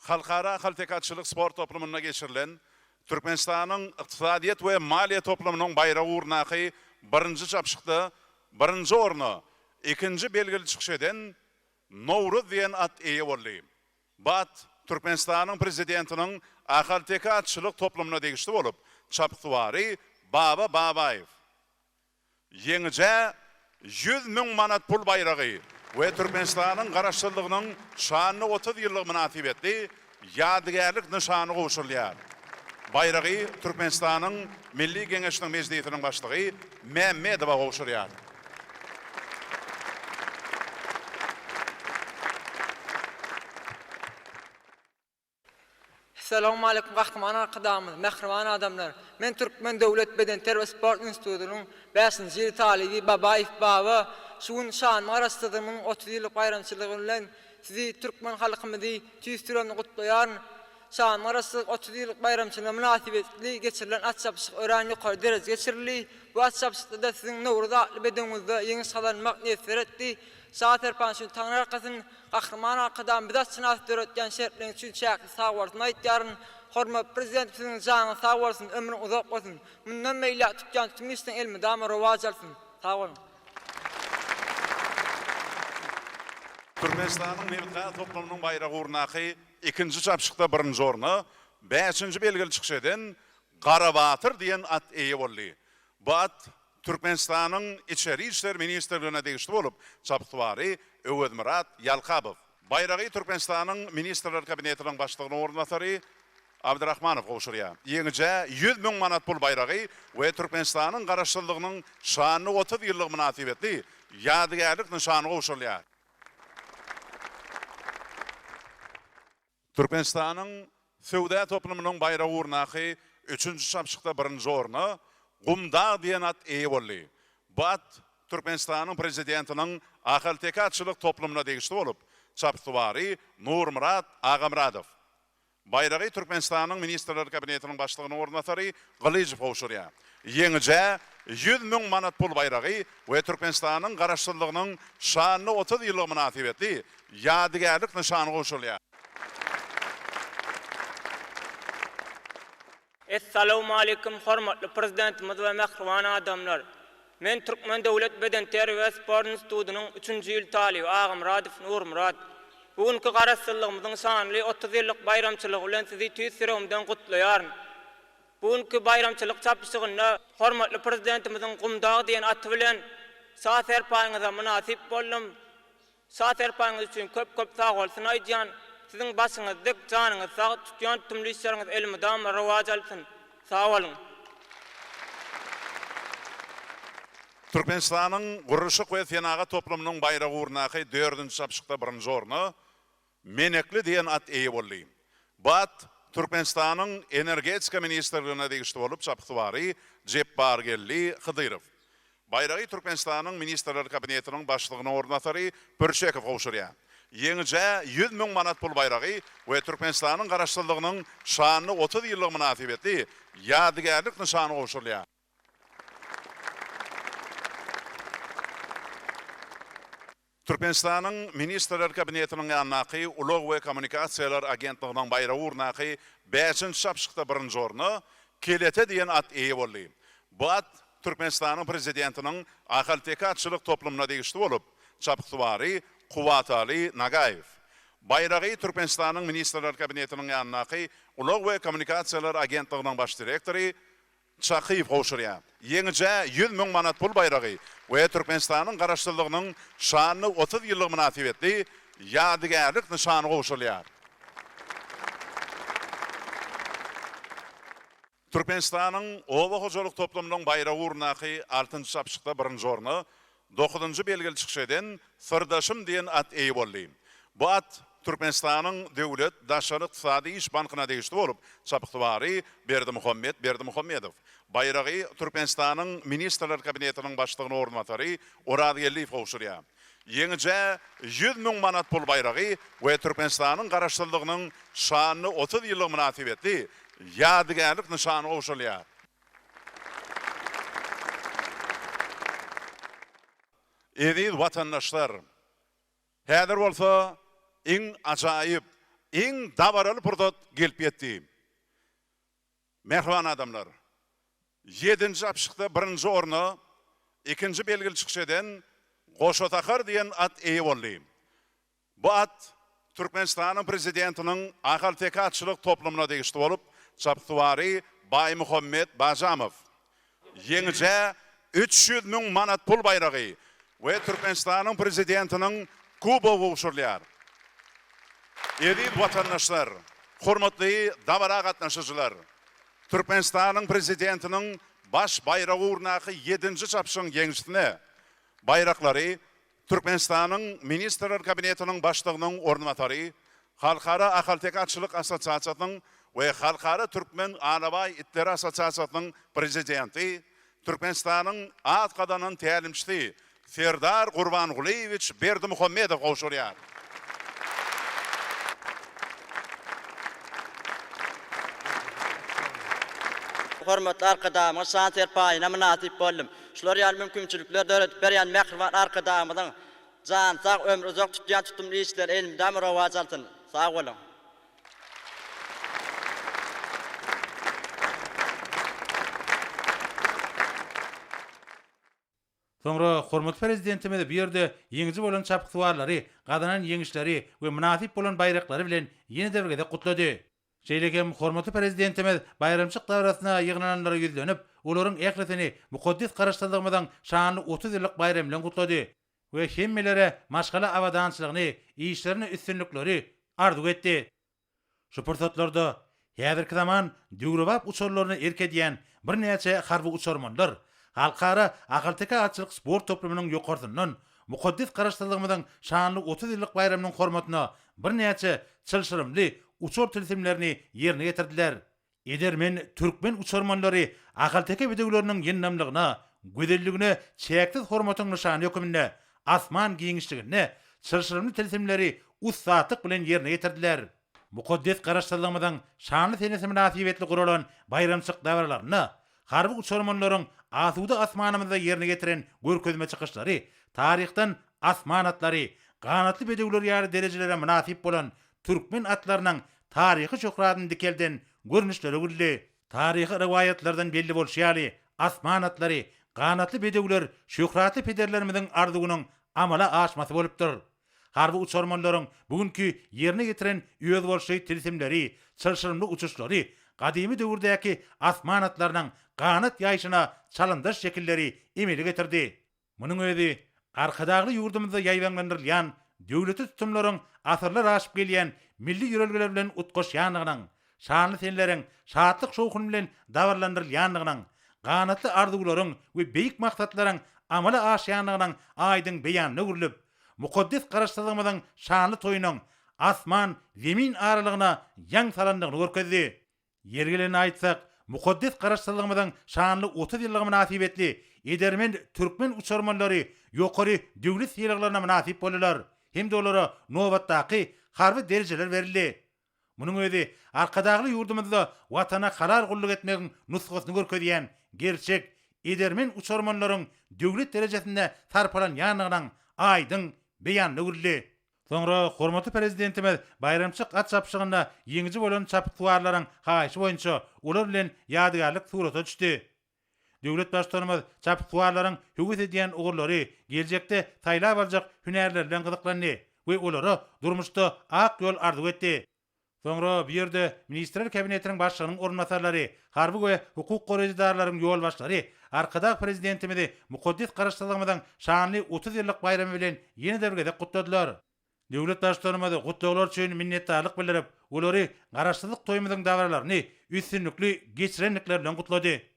halkara haltekatçılık spor toplumuna geçirilen Türkmenistan'ın iqtisadiyet ve maliye toplumunun bayrağı uğrunaki birinci çapşıkta, birinci ornu, ikinci belgili çıkış eden Novruz diyen at iyi oldu. Bat, Türkmenistan'ın prezidentinin haltekatçılık toplumuna değişti olup, çapıktıvari Baba Babayev. Yenice 100 bin manat pul bayrağı ve Türkmenistan'ın garaşçılığının şanını 30 yıllık münasibetli yadigarlık nişanı koşuluyor. Bayrağı Türkmenistan'ın Milli Gençlik Meclisi'nin başlığı Mehmedova koşuluyor. Selamun aleyküm kahraman arkadaşlarımız, mehriban adamlar. Men Türkmen Devlet Bedenter ve Sport Enstitüsü'nün 5. yıl talibi Babayev Baba, şuun şan arastıdığımın 30 yıllık bayramçılığıyla sizi Türkmen halkımızı tüystürenini kutlayan, şan arastığı 30 yıllık bayramçılığı münasibetli geçirilen at çapışık öğren yukarı derece geçirili. Bu at çapışıkta da sizin Novruz adlı bedenimizde yeni sağlanmak niyetler etti. Saat erpansın Tanrı arkasının kahraman arkadan bidat sınavı dörtgen şertlerin için çayaklı sağ varsın. Ayıtların hormat prezidentimizin canı sağ varsın, ömrün uzak olsun. Bundan meyle tutkan tümüsten elmi damar rovaj alsın. Sağ olun. Türkmenistan'ın Mevlütgah toplumunun bayrağı uğrunaki ikinci çapşıkta birinci ornu, 5. belgili çıkış eden Qarabatır diyen at iyi oldu. Bu at Türkmenistan'ın İçeri İşler Ministerliğine değişti olup, çapıktıvari Öwed Murat Yalqabov. Bayrağı Türkmenistan'ın Ministerler Kabinetinin başlığının ornatörü Abdurrahmanov koşuruyor. Yenice 100 bin manat pul bayrağı ve Türkmenistan'ın garaşçılığının şanını 30 yıllık münasibetli yadigarlık nişanı koşuruyor. Türkmenistan'ın Söwda toplumunun bayrağı uğrunaki 3. çapşıkta birinci ornu Gumdağ diyen at iyi oldu. Bu at Türkmenistan'ın prezidentinin haltekatçılık toplumuna değişti olup, çapıktıvari Nurmurat Ağamradov. Bayrağı Türkmenistan'ın Ministerler Kabinetinin başlığının ornatörü Gılıcıv koşuruyor. Yenice 100 bin manat pul bayrağı ve Türkmenistan'ın garaşçılığının şanını 30 yıllık münasibetli yadigarlık nişanı koşuluyor. Esselamu aleyküm hormatly prezidentimiz ve mehriban adamlar. Men Türkmen Devlet Bedenter ve Spor Enstitüsü'nün 3. yıl talibi Ağamradov Nurmurat. Bugünkü garaşçılığımızın şanlı 30 yıllık bayramçılığı bilen sizi tüysürümden kutlayan. Bugünkü bayramçılık çapışığında hormatly prezidentimizin Gumdağ diyen atı bilen sağ serpayınıza münasip boldum. Sağ serpayınız için köp sağ olsun aycan. Sizin başınızdık, canınız sağ tutuyan tümlü işleriniz elmi damla ravac alsın. Sağ olun. Türkmenistan'ın Guruşuk ve Senağa toplumunun bayrağı uğrunaki 4. çapşıkta birinci ornu Menekli diyen at iyi oldu. Bu at Türkmenistan'ın Energetika Ministerliğine değişti olup çapıktıvari Cebbargelli Hıdırov. Bayrağı Türkmenistan'ın Ministerler Kabinetinin başlığına ornatörü Pürşekov koşuruyor. Yenice 100 bin manat pul bayrağı ve Türkmenistan'ın garaşçılığının şanını 30 yıllık münasibetli yadigarlık nişanı koşuluyor. Türkmenistan'ın Ministerler Kabinetinin yanındaki Ulug ve Kommunikasiyalar Agentliğinin bayrağı uğrunaki 5. çapşıkta birinci ornu Kelete diyen at iyi oldu. Bu at Türkmenistan'ın prezidentinin haltekatçılık toplumuna değişti olup, çapıktıvari Kuvatali Nagayev. Bayrağı Türkmenistan'ın Ministerler Kabinetinin yanındaki Ulug ve Kommunikasiyalar Agentliğinin baş direktörü Çakıyev koşuruyor. Yenice 100 bin manat pul bayrağı ve Türkmenistan'ın garaşçılığının şanını 30 yıllık münasibetli yadigarlık nişanı koşuluyor. Türkmenistan'ın Ova Hocalık toplumunun bayrağı uğrunaki 6. çapşıkta birinci ornu 9. belgili çıkış eden Sırdaşım diyen at iyi oldu. Bu at Türkmenistan'ın Devlet Daşarı İqtisadi İş Bankına değişti olup, çapıktıvari Berdimuhammedov. Bayrağı Türkmenistan'ın Ministerler Kabinetinin başlığına ornatörü Orad Yelliyev koşuruyor. Yenice 100 bin manat pul bayrağı ve Türkmenistan'ın garaşçılığının şanını 30 yıllık münasibetli yadigarlık nişanı koşuluyor. Aziz vatandaşlar, häzir bolsa iň ajaýyp, iň dabaraly purdot gelip ýetdi. Mehriban adamlar, 7-nji apşykda 1-nji orna, 2-nji belgili çykşeden Goşotakar diyen at eýe boldy. Bu at Türkmenistanyň prezidentiniň ahal tekatçylyk toplumuna degişli bolup, çaptywary Bay Muhammed Bajamow ýeňije 300 000 manat pul bayragy we Türkmenistanyň prezidentiniň kubogy uçurlar. Edi vatandaşlar, hormatly dabara gatnaşyjylar, Türkmenistanyň prezidentiniň baş bayragy urnaky 7-nji çapşyň ýeňişine bayraklary Türkmenistanyň Ministrler Kabinetiniň başlygynyň ornatary, Halkara Ahal Tekatçylyk Assosiasiýasynyň we Halkara Türkmen Alabay Itleri Assosiasiýasynyň prezidenti, Türkmenistanyň at kadanyň tälimçisi Serdar Gurbangulyewich Berdimuhammedow goşurýar. Hormatly arkadaşlar, santer paýyna munasip boldum. Şular ýaly mümkinçilikler döret berýän Mehriban arkadaşymyň jan sag ömrü uzak tutýan tutumly işler elimde murawat altyn. Sag bolun. Soňra hormatly prezidentimiz bu ýerde ýeňiji bolan çapyklarlary, gadanan ýeňişleri we munasip bolan bayraklary bilen ýene dewrede gutlady. Şeýlekem hormatly prezidentimiz bayramçyk dawrasyna ýygnalanlara ýüzlenip, olaryň ähletini muqaddas garaşdyrlygymyň şanly 30 ýyllyk bayram bilen gutlady we hemmelere maşgala awadançylygyny, işlerini üstünlükleri arzu etdi. Şu pursatlarda häzirki zaman döwrewap uçurlaryny erkedýän bir näçe harby uçurmanlar halkara ahal tekatçylyk sport toplumynyň ýokartyndan muqaddas garaşdyrlygymyň şanly 30 ýyllyk bayramynyň hormatyna bir näçe çylşyrymly uçur tilsimlerini yerine getirdiler. Edermen Türkmen uçurmanlary ahal teke bedegleriniň ýennamlygyna, gözelligine çäksiz hormatyň nişany hökmünde asman giňişligine çylşyrymly tilsimleri ussatlyk bilen yerine getirdiler. Muqaddas garaşdyrlygymyň şanly senesi münasibetli guralan bayramçyk dawralaryny harby uçurmanlaryň asuda asmanymyzda yerine getiren görkezme çykyşlary, taryhdan asman atlary, ganatly bedegler ýary derejelere münasip bolan Türkmen atlarynyň taryhy şöhratyny dikelden görnüşleri bildi. Taryhy riwayatlardan belli bolşýaly, asman atlary, ganatly bedegler şöhraty pederlerimiziň arzugynyň amala aşmasy bolupdyr. Harby uçurmanlaryň bugünkü yerine getiren öýüz bolşy tilsimleri, çylşyrymly uçuşlary, gadymy döwürdäki asman atlarynyň ganat ýaýşyna çalyndaş şekilleri emeli getirdi. Munyň özi arkadagly ýurdumyzda ýaýlanlandyrylýan döwleti tutumlaryň asyrlar aşyp gelýän milli ýörelgeler bilen utgaşýanlygynyň, şanly senleriň şatlyk şowkuny bilen dawarlandyrylýanlygynyň, ganatly arzularyň we beýik maksatlaryň amala aşýanlygynyň aýdyň beýanyny gurulyp, muqaddas garaşdyrlygymyň şanly toýunyň asman, zemin aralygyna ýaň salandygyny görkezdi. Ýergelen aýtsak, muqaddas garaşdyrlygymyň şanly 30 ýyllyk münasibetli edermen Türkmen uçurmanlary ýokary döwlet ýylaklaryna münasip bolýar. Hem de olara nobatdaky harby derejeler berildi. Munyň özi arkadagly ýurdumyzda watana halal gullyk etmegiň nusgasyny görkezýän gerçek edermen uçurmanlaryň döwlet derejesinde tarpalan ýanygynyň aýdyň beýanyny gördi. Soňra hormatly prezidentimiz bayramçyk at çapşygyna ýeňiji bolan çapyklarlaryň haýşy boýunça ular bilen ýadygarlyk surata düşdi. Döwlet başlarymyz çapyklarlaryň höwüt edýän ugurlary geljekde taýlap aljak hünärler bilen gyzyklandy we olary durmuşda ak ýol arzu etdi. Soňra bu ýerde Ministrler Kabinetiniň başlygynyň ornatary, harby we hukuk goraýjylaryň ýol başlary, arkada prezidentimizi muqaddas garaşdyrlygymyň şanly 30 ýyllyk bayramy bilen ýene däwrede gutladylar. Döwlet başlarymyzy gutlaglar üçin minnetdarlyk bildirip, olary garaşdyrlyk toýumyň dawralaryny üstünlikli geçirenlikler bilen gutlady.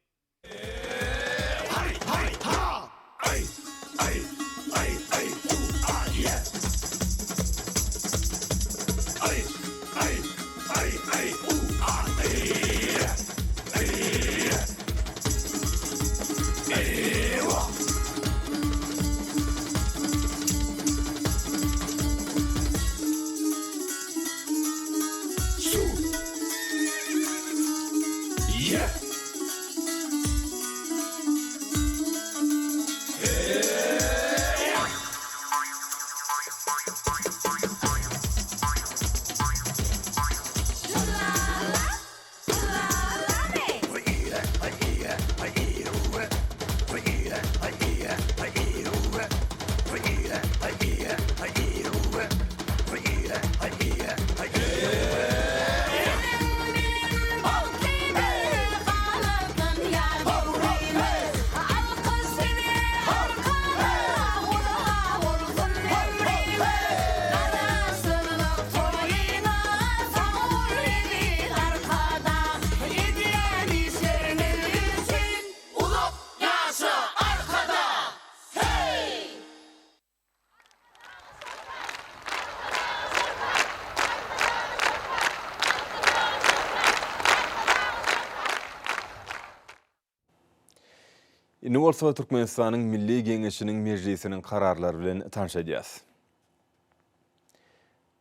Ne olsa Türkmenistan'ın Milli Geňeşiniň meclisinin kararları bilen tanışacağız.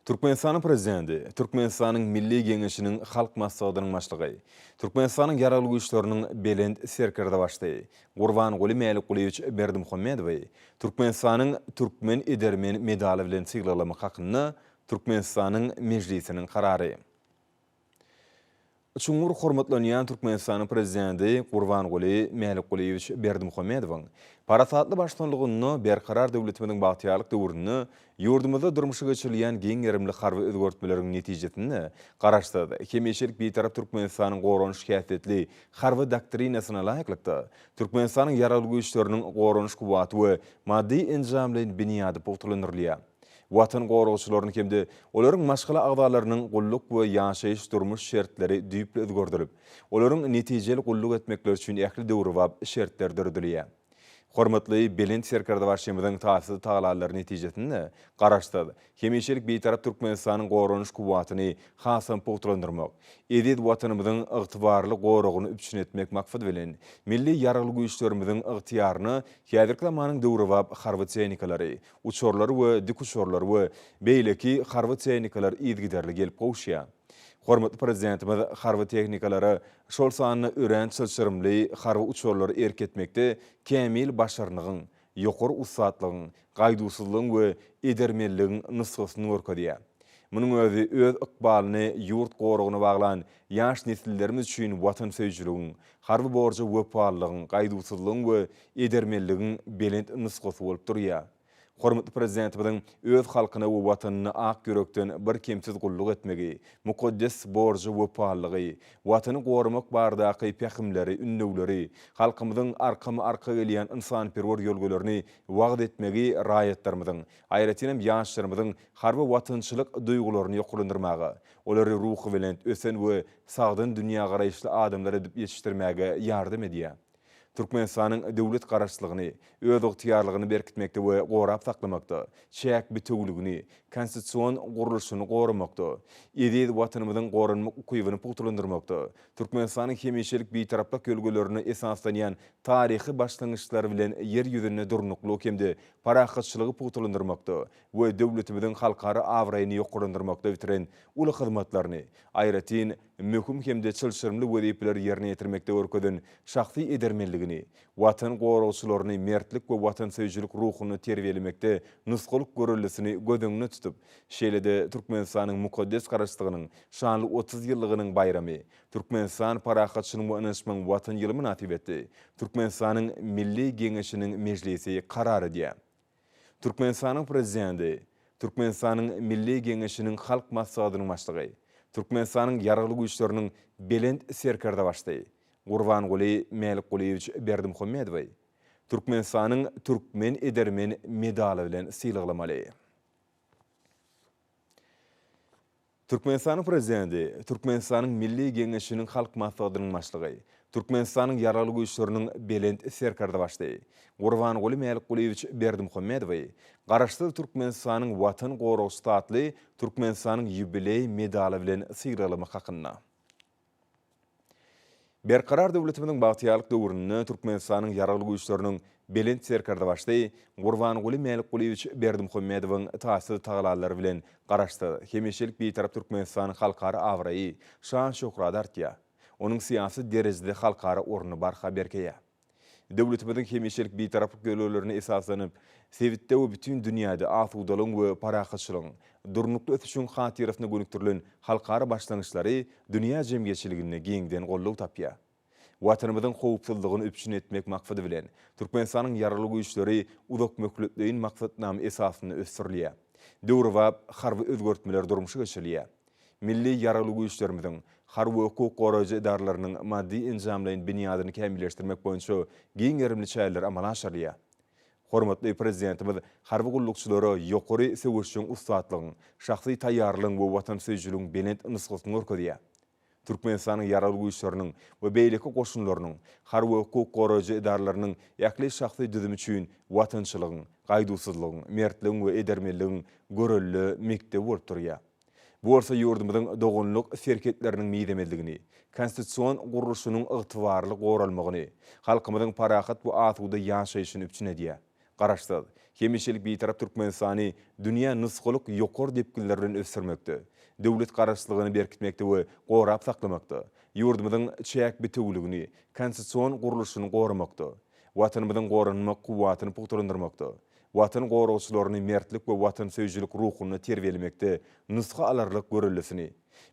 Türkmenistan'ın prezidenti, Türkmenistan'ın Milli Geňeşiniň halk maslahatynyň başlygy, Türkmenistan'ın ýaraly güýçleriniň belend serkerde başlaýy. Gurbanguly Mälikgulyewич Berdimuhammedow, Türkmenistan'ın Türkmen Edermen medali bilen syglalamak hakyny Türkmenistan'ın meclisinin karary. Çuňur hormatlanýan Türkmenistan'ın prezidenti Gurbanguly Mälikgulyewich Berdimuhammedow parasatly başlanlygyny berkarar döwletimiň bagtyarlyk döwrüni ýurdumyzda durmuşy geçirilýän giň ýerimli harby özgertmeleriň netijesini garaşdyrdy. Hemişelik betarap Türkmenistanyň goranyş häsiýetli harby doktrinasyna laýyklykda Türkmenistanyň ýaraly güýçleriniň goranyş kuwaty we maddi enjamlaryň binýady pogtulandyrylýar. Watan goragçylaryny hemde olaryň maşgala agdalarynyň gulluk we ýaşaýyş durmuş şertleri düýpli özgördirilip, olaryň netijeli gulluk etmekleri üçin ähli döwrüwap şertler döredilýär. Hormatly belend serkerde başlaýmyň taýsy taýlary netijesini garaşdyrdy. Hemişelik beýtarap Türkmenistanyň goranyş kuwatyny hasam pogtlandyrmak, edid watanymyzyň ygtybarly goragyny üpçün etmek maksat bilen milli ýaraly güýçlerimiziň ygtyýaryny häzirki zamanyň döwrüwap harby tehnikalary, uçurlary we dikuşurlary we beýleki harby tehnikalary ýetgiderli gelip gowşýar. Hormatly prezidentimiz harby tehnikalary şol sanyny ören çylçyrymly harby uçurlary erketmekde kämil başarnygyň, ýokary ussatlygyň, gaýdusuzlygyň we edermenligiň nusgasyny görkezýär. Munyň özü öz ykbalyny ýurt goragyna baglan ýaş nesillerimiz üçin watan söýjüligiň, harby borjy wepalygyň, gaýdusuzlygyň we edermenligiň belend nusgasy bolup durýar. Hormatly prezidentimiň öz halkyna we watanyny ak görekden bir kemsiz gulluk etmegi, mukaddes borjy wepalygy, watany goramak bardaky pähimleri, ünnewleri, halkymyzyň arka gelýän insanperwer ýolgalaryny wagt etmegi raýatlarymyzyň, aýratynam ýaşlarymyzyň harby watançylyk duýgularyny ýoklandyrmagy, olary ruhy bilen ösen we sagdyn dünýä garaýşly adamlar edip ýetişdirmäge ýardam edýär. Türkmenistanyň döwlet garaşlygyny, öz ygtyýarlygyny berkitmekde we gorap saklamakda, çäk bütünligini, konstitusiýon gurulşyny goramakda, edid watanymyzyň goranmak ukybyny pogtulandyrmakda, Türkmenistanyň hemişelik beýtaraplyk ýölgelerini esaslanýan taryhy başlangyçlary bilen ýer ýüzüne durnuklyk hemde parahatçylygy pogtulandyrmakda we döwletimiziň halkara awraýyny ýoklandyrmakda bitiren uly hyzmatlaryny, aýratyn möhüm hemde çylçyrymly wezipeler ýerine ýetirmekde görkezden şahsy edermenligini, watan goragçylaryny mertlik we watan söýjülik ruhuny terbiýelemekde nusgalyk görellisini gödüňde tutup, şeýlede Türkmenistanyň mukaddes garaşlygynyň şanly 30 ýyllygynyň bayramy, Türkmenistan parahatçylygyň we ynançmaň watan ýyly münasibetli, Türkmenistanyň Milli Geňeşiniň meclisi karar edýär. Türkmenistanyň prezidenti, Türkmenistanyň Milli Geňeşiniň halk maslahatynyň başlygy, Türkmenistanyň ýaraly güýçleriniň belend serkerde başlaýy. Gurbanguly Mälikgulyewich Berdimuhammedow, Türkmenistanyň Türkmen Edermen medali bilen syglagylamaly. Türkmenistanyň prezidenti, Türkmenistanyň Milli Geňeşiniň halk maslahatynyň başlygy, Türkmenistanyň ýaraly güýçleriniň belend serkerde başlaýy. Gurbanguly Mälikgulyewich Berdimuhammedow garaşdy Türkmenistanyň watan goragy statly Türkmenistanyň ýubiley medali bilen syglagylmak hakyna. Berkarar döwletimiň bagtyarlyk döwrüni Türkmenistanyň ýaraly güýçleriniň belend serkerde başlaýy. Gurbanguly Mälikgulyewich Berdimuhammedowyň taýsy taýlary bilen garaşdy. Hemişelik beýtarap Türkmenistanyň halkara awraýy, şan şöhrat artýar. Onuň syýasy derejede halkara orny barha berkeýär. Döwletimiň hemişelik beýtaraplyk gölelerini esaslanıp, sevitde we bütün dünýäde asudalygyň we parahatçylygyň durnukly ötüşüň hatyrasyna gönüktirilen halkara başlangyçlary dünýä jemgyýetçiligine giňden golluk tapýar. Watanymyzyň howpsuzlygyny üpçün etmek maksady bilen Türkmenistanyň ýaraly güýçleri uzak möhletliğin maksatnamy esasyny ösdirilýär. Döwrüwap harby özgertmeler durmuşy geçirilýär. Milli ýaraly güýçlerimiziň harby hukuk goraýjy edarlarynyň maddi enjamlaryň binýadyny kämilleşdirmek boýunça giň ýerimli çäýler amala aşyrýar. Hormatly prezidentimiz harby gullukçylary ýokary söwüşçüň ustatlygyň, şahsy taýýarlygyň we watan söýjüligiň belend nusgasyny görkezýär. Türkmenistanyň ýaraly güýçleriniň we beýleki goşunlarynyň harby hukuk goraýjy edarlarynyň ýakly şahsy düzüm üçin watançylygyň, gaýdusuzlygyň, mertligiň we edermenligiň görelli mekdebi bolup durýar. Bu bolsa yurdumyzyň dogunluk serketleriniň miýdemedligini, konstitusiýon gurulşynyň ygtybarly goralmagyny, halkymyzyň parahat bu atuda ýaşaýyşyny üçin edýär. Garaşdyr. Hemişelik bir tarap Türkmenistany dünýä nusgalyk ýokary depkillerden ösürmekde. Döwlet garaşlygyny berkitmekde we gorap saklamakda. Yurdumyzyň çäk bitewligini, konstitusiýon gurulşyny goramakda. Watanymyzyň goranmak kuwatyny puturlandyrmakda. Watan goragçylaryny mertlik we watan söýjülik ruhuny terbiýelemekde nusga alarlyk görülesini,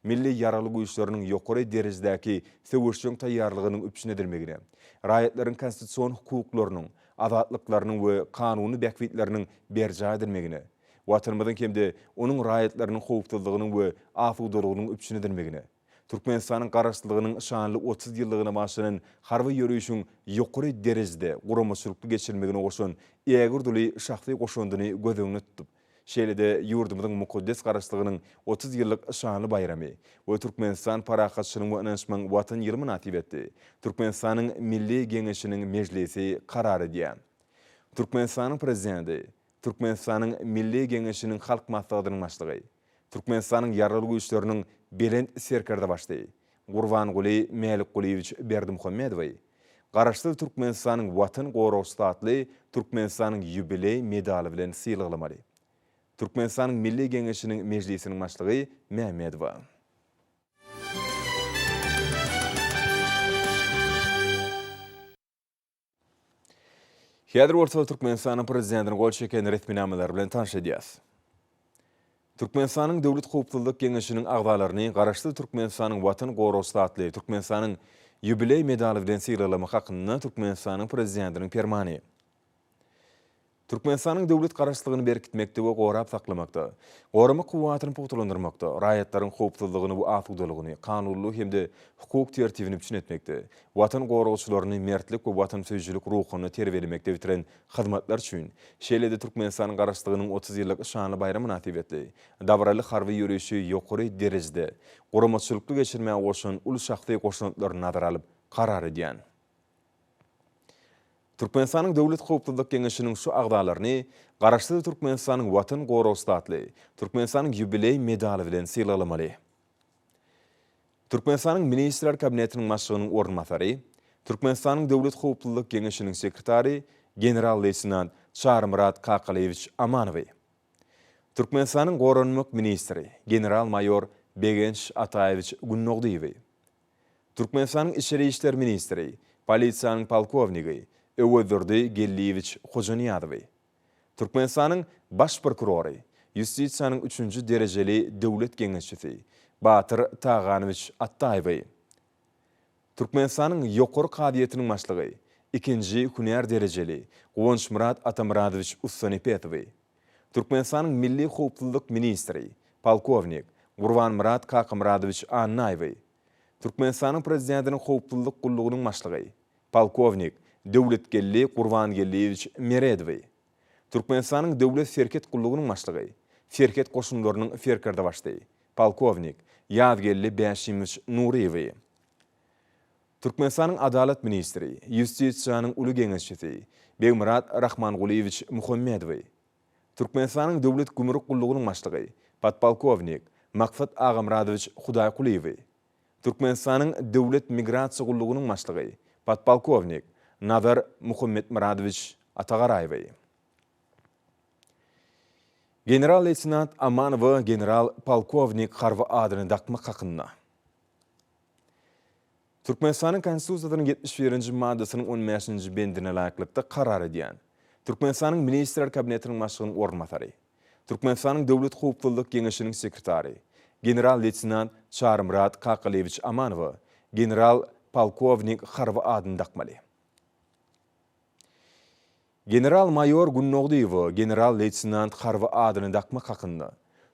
milli ýaralyk güýçleriniň ýokary derejedäki söwüşçüň taýýarlygynyň üçin edilmegine, raýatlaryň konstitusiýon hukuklarynyň, azatlyklarynyň we kanuny bäkwitleriniň berja edilmegine, watanymyzyň hemde onuň raýatlarynyň howpsuzlygynyň we afudalygynyň üçin edilmegine, Türkmenistanyň garaşlygynyň şanly 30 ýyllygyna başlanan harby ýörüşiň ýokary derejede guramaçylykly geçirilmegine goşan ýegirduli şahsy goşandyny gözüňe tutup, şeýlede ýurdumyzyň mukaddes garaşlygynyň 30 ýyllyk şanly bayramy we Türkmenistan parahatçylygynyň öňsmen watan ýyly münasibetli Türkmenistanyň milli geňeşiniň mejlisi karar edýär. Türkmenistanyň prezidenti, Türkmenistanyň milli geňeşiniň halk maslahatynyň başlygy, Türkmenistanyň ýaraly güýçleriniň belend serkerde başlaýy. Gurbanguly Melikgulyewich Berdimuhammedowy garaşly Türkmenistanyň watan goraw statly Türkmenistanyň ýubiley medali bilen sylaglamaly. Türkmenistanyň milli geňeşiniň mejlisiniň başlygy Mehmedowa. Häzir orta Türkmenistanyň prezidentini gol çeken resminameler bilen tanış edýäs. Türkmenistanyň döwlet howpsuzlyk geňeşiniň agdalaryny garaşly Türkmenistanyň watan goraw statly Türkmenistanyň ýubiley medali bilen sylaglama hakyna Türkmenistanyň prezidentiniň fermany. Türkmenistanyň döwlet garaşlygyny berkitmekde we gorap saklamakda, gorama kuwatyny puturlandyrmakda, raýatlaryň howpsuzlygyny we afudalygyny, kanunly hemde hukuk tertibini üçin etmekde, watan goragçylaryny mertlik we watan söýjülik ruhuny terbiýelemekde bitiren hyzmatlar üçin şeýlede Türkmenistanyň garaşlygynyň 30 ýyllyk şanly bayramy münasibetli dawraly harby ýörüşi ýokary derejede goramaçylykly geçirmäge goşan ulu şahsy goşantlary nazara alyp karar edýän. Türkmenistanyň döwlet howpsuzlyk geňeşiniň şu agdalaryny garaşly Türkmenistanyň watan goraw statly Türkmenistanyň ýubiley medali bilen sylaglamaly. Türkmenistanyň ministrler kabinetiniň başlygynyň ornmasary, Türkmenistanyň döwlet howpsuzlyk geňeşiniň sekretary general-leytenant Şarmyrat Kakaliewich Amanowy, Türkmenistanyň goranmak ministri general-mayor Begenç Ataýewich Gunnogdyýew, Türkmenistanyň içeri işler ministri polisiýanyň polkowniki Öwedurdy Gelliewich Hojanyýadowy, Türkmenistanyň baş prokurory, Ýustisiýanyň 3-nji derejeli döwlet geňeşçisi Batyr Taganowich Attaýew, Türkmenistanyň ýokary kadiýetiniň başlygy 2-nji hünär derejeli Gowonçmurat Atamradowich Ussanypetow, Türkmenistanyň milli howpsuzlyk ministri polkownik Gurbanmurat Kakmyradowich Annaýew, Türkmenistanyň prezidentiniň howpsuzlyk gullugynyň başlygy polkownik Döwletgelli Gurbangelliewich Meredow, Türkmenistanyň döwlet serket gullugynyň başlygy serket goşunlarynyň ferkerde başlaýy polkownik Ýazgelli Bäşimowich Nuriýew, Türkmenistanyň adalet ministri Ýustisiýanyň uly geňeşçisi Begmurat Rahmangulyewich Muhammedow, Türkmenistanyň döwlet gümrük gullugynyň başlygy podpolkownik Maksat Agamradowich Hudaýkuliýew, Türkmenistanyň döwlet migrasiýa gullugynyň başlygy podpolkownik Nazar Muhammadmuradowich Atagaraýew. General-leytenant Amanow general-polkownik harby adyny dakmak hakyna. Türkmenistanyň konstitusiýasynyň 71-nji maddasynyň 15-nji bendine laýyklykda karar edýän. Türkmenistanyň ministrler kabinetiniň başlygynyň ornmasary, Türkmenistanyň döwlet howpsuzlyk geňeşiniň sekretary general-leytenant Şarmyrat Kakaliewich Amanow general-polkownik harby adyny dakmaly. General-mayor Gunnogdyýew general-leytenant harby adyny dakmak hakyna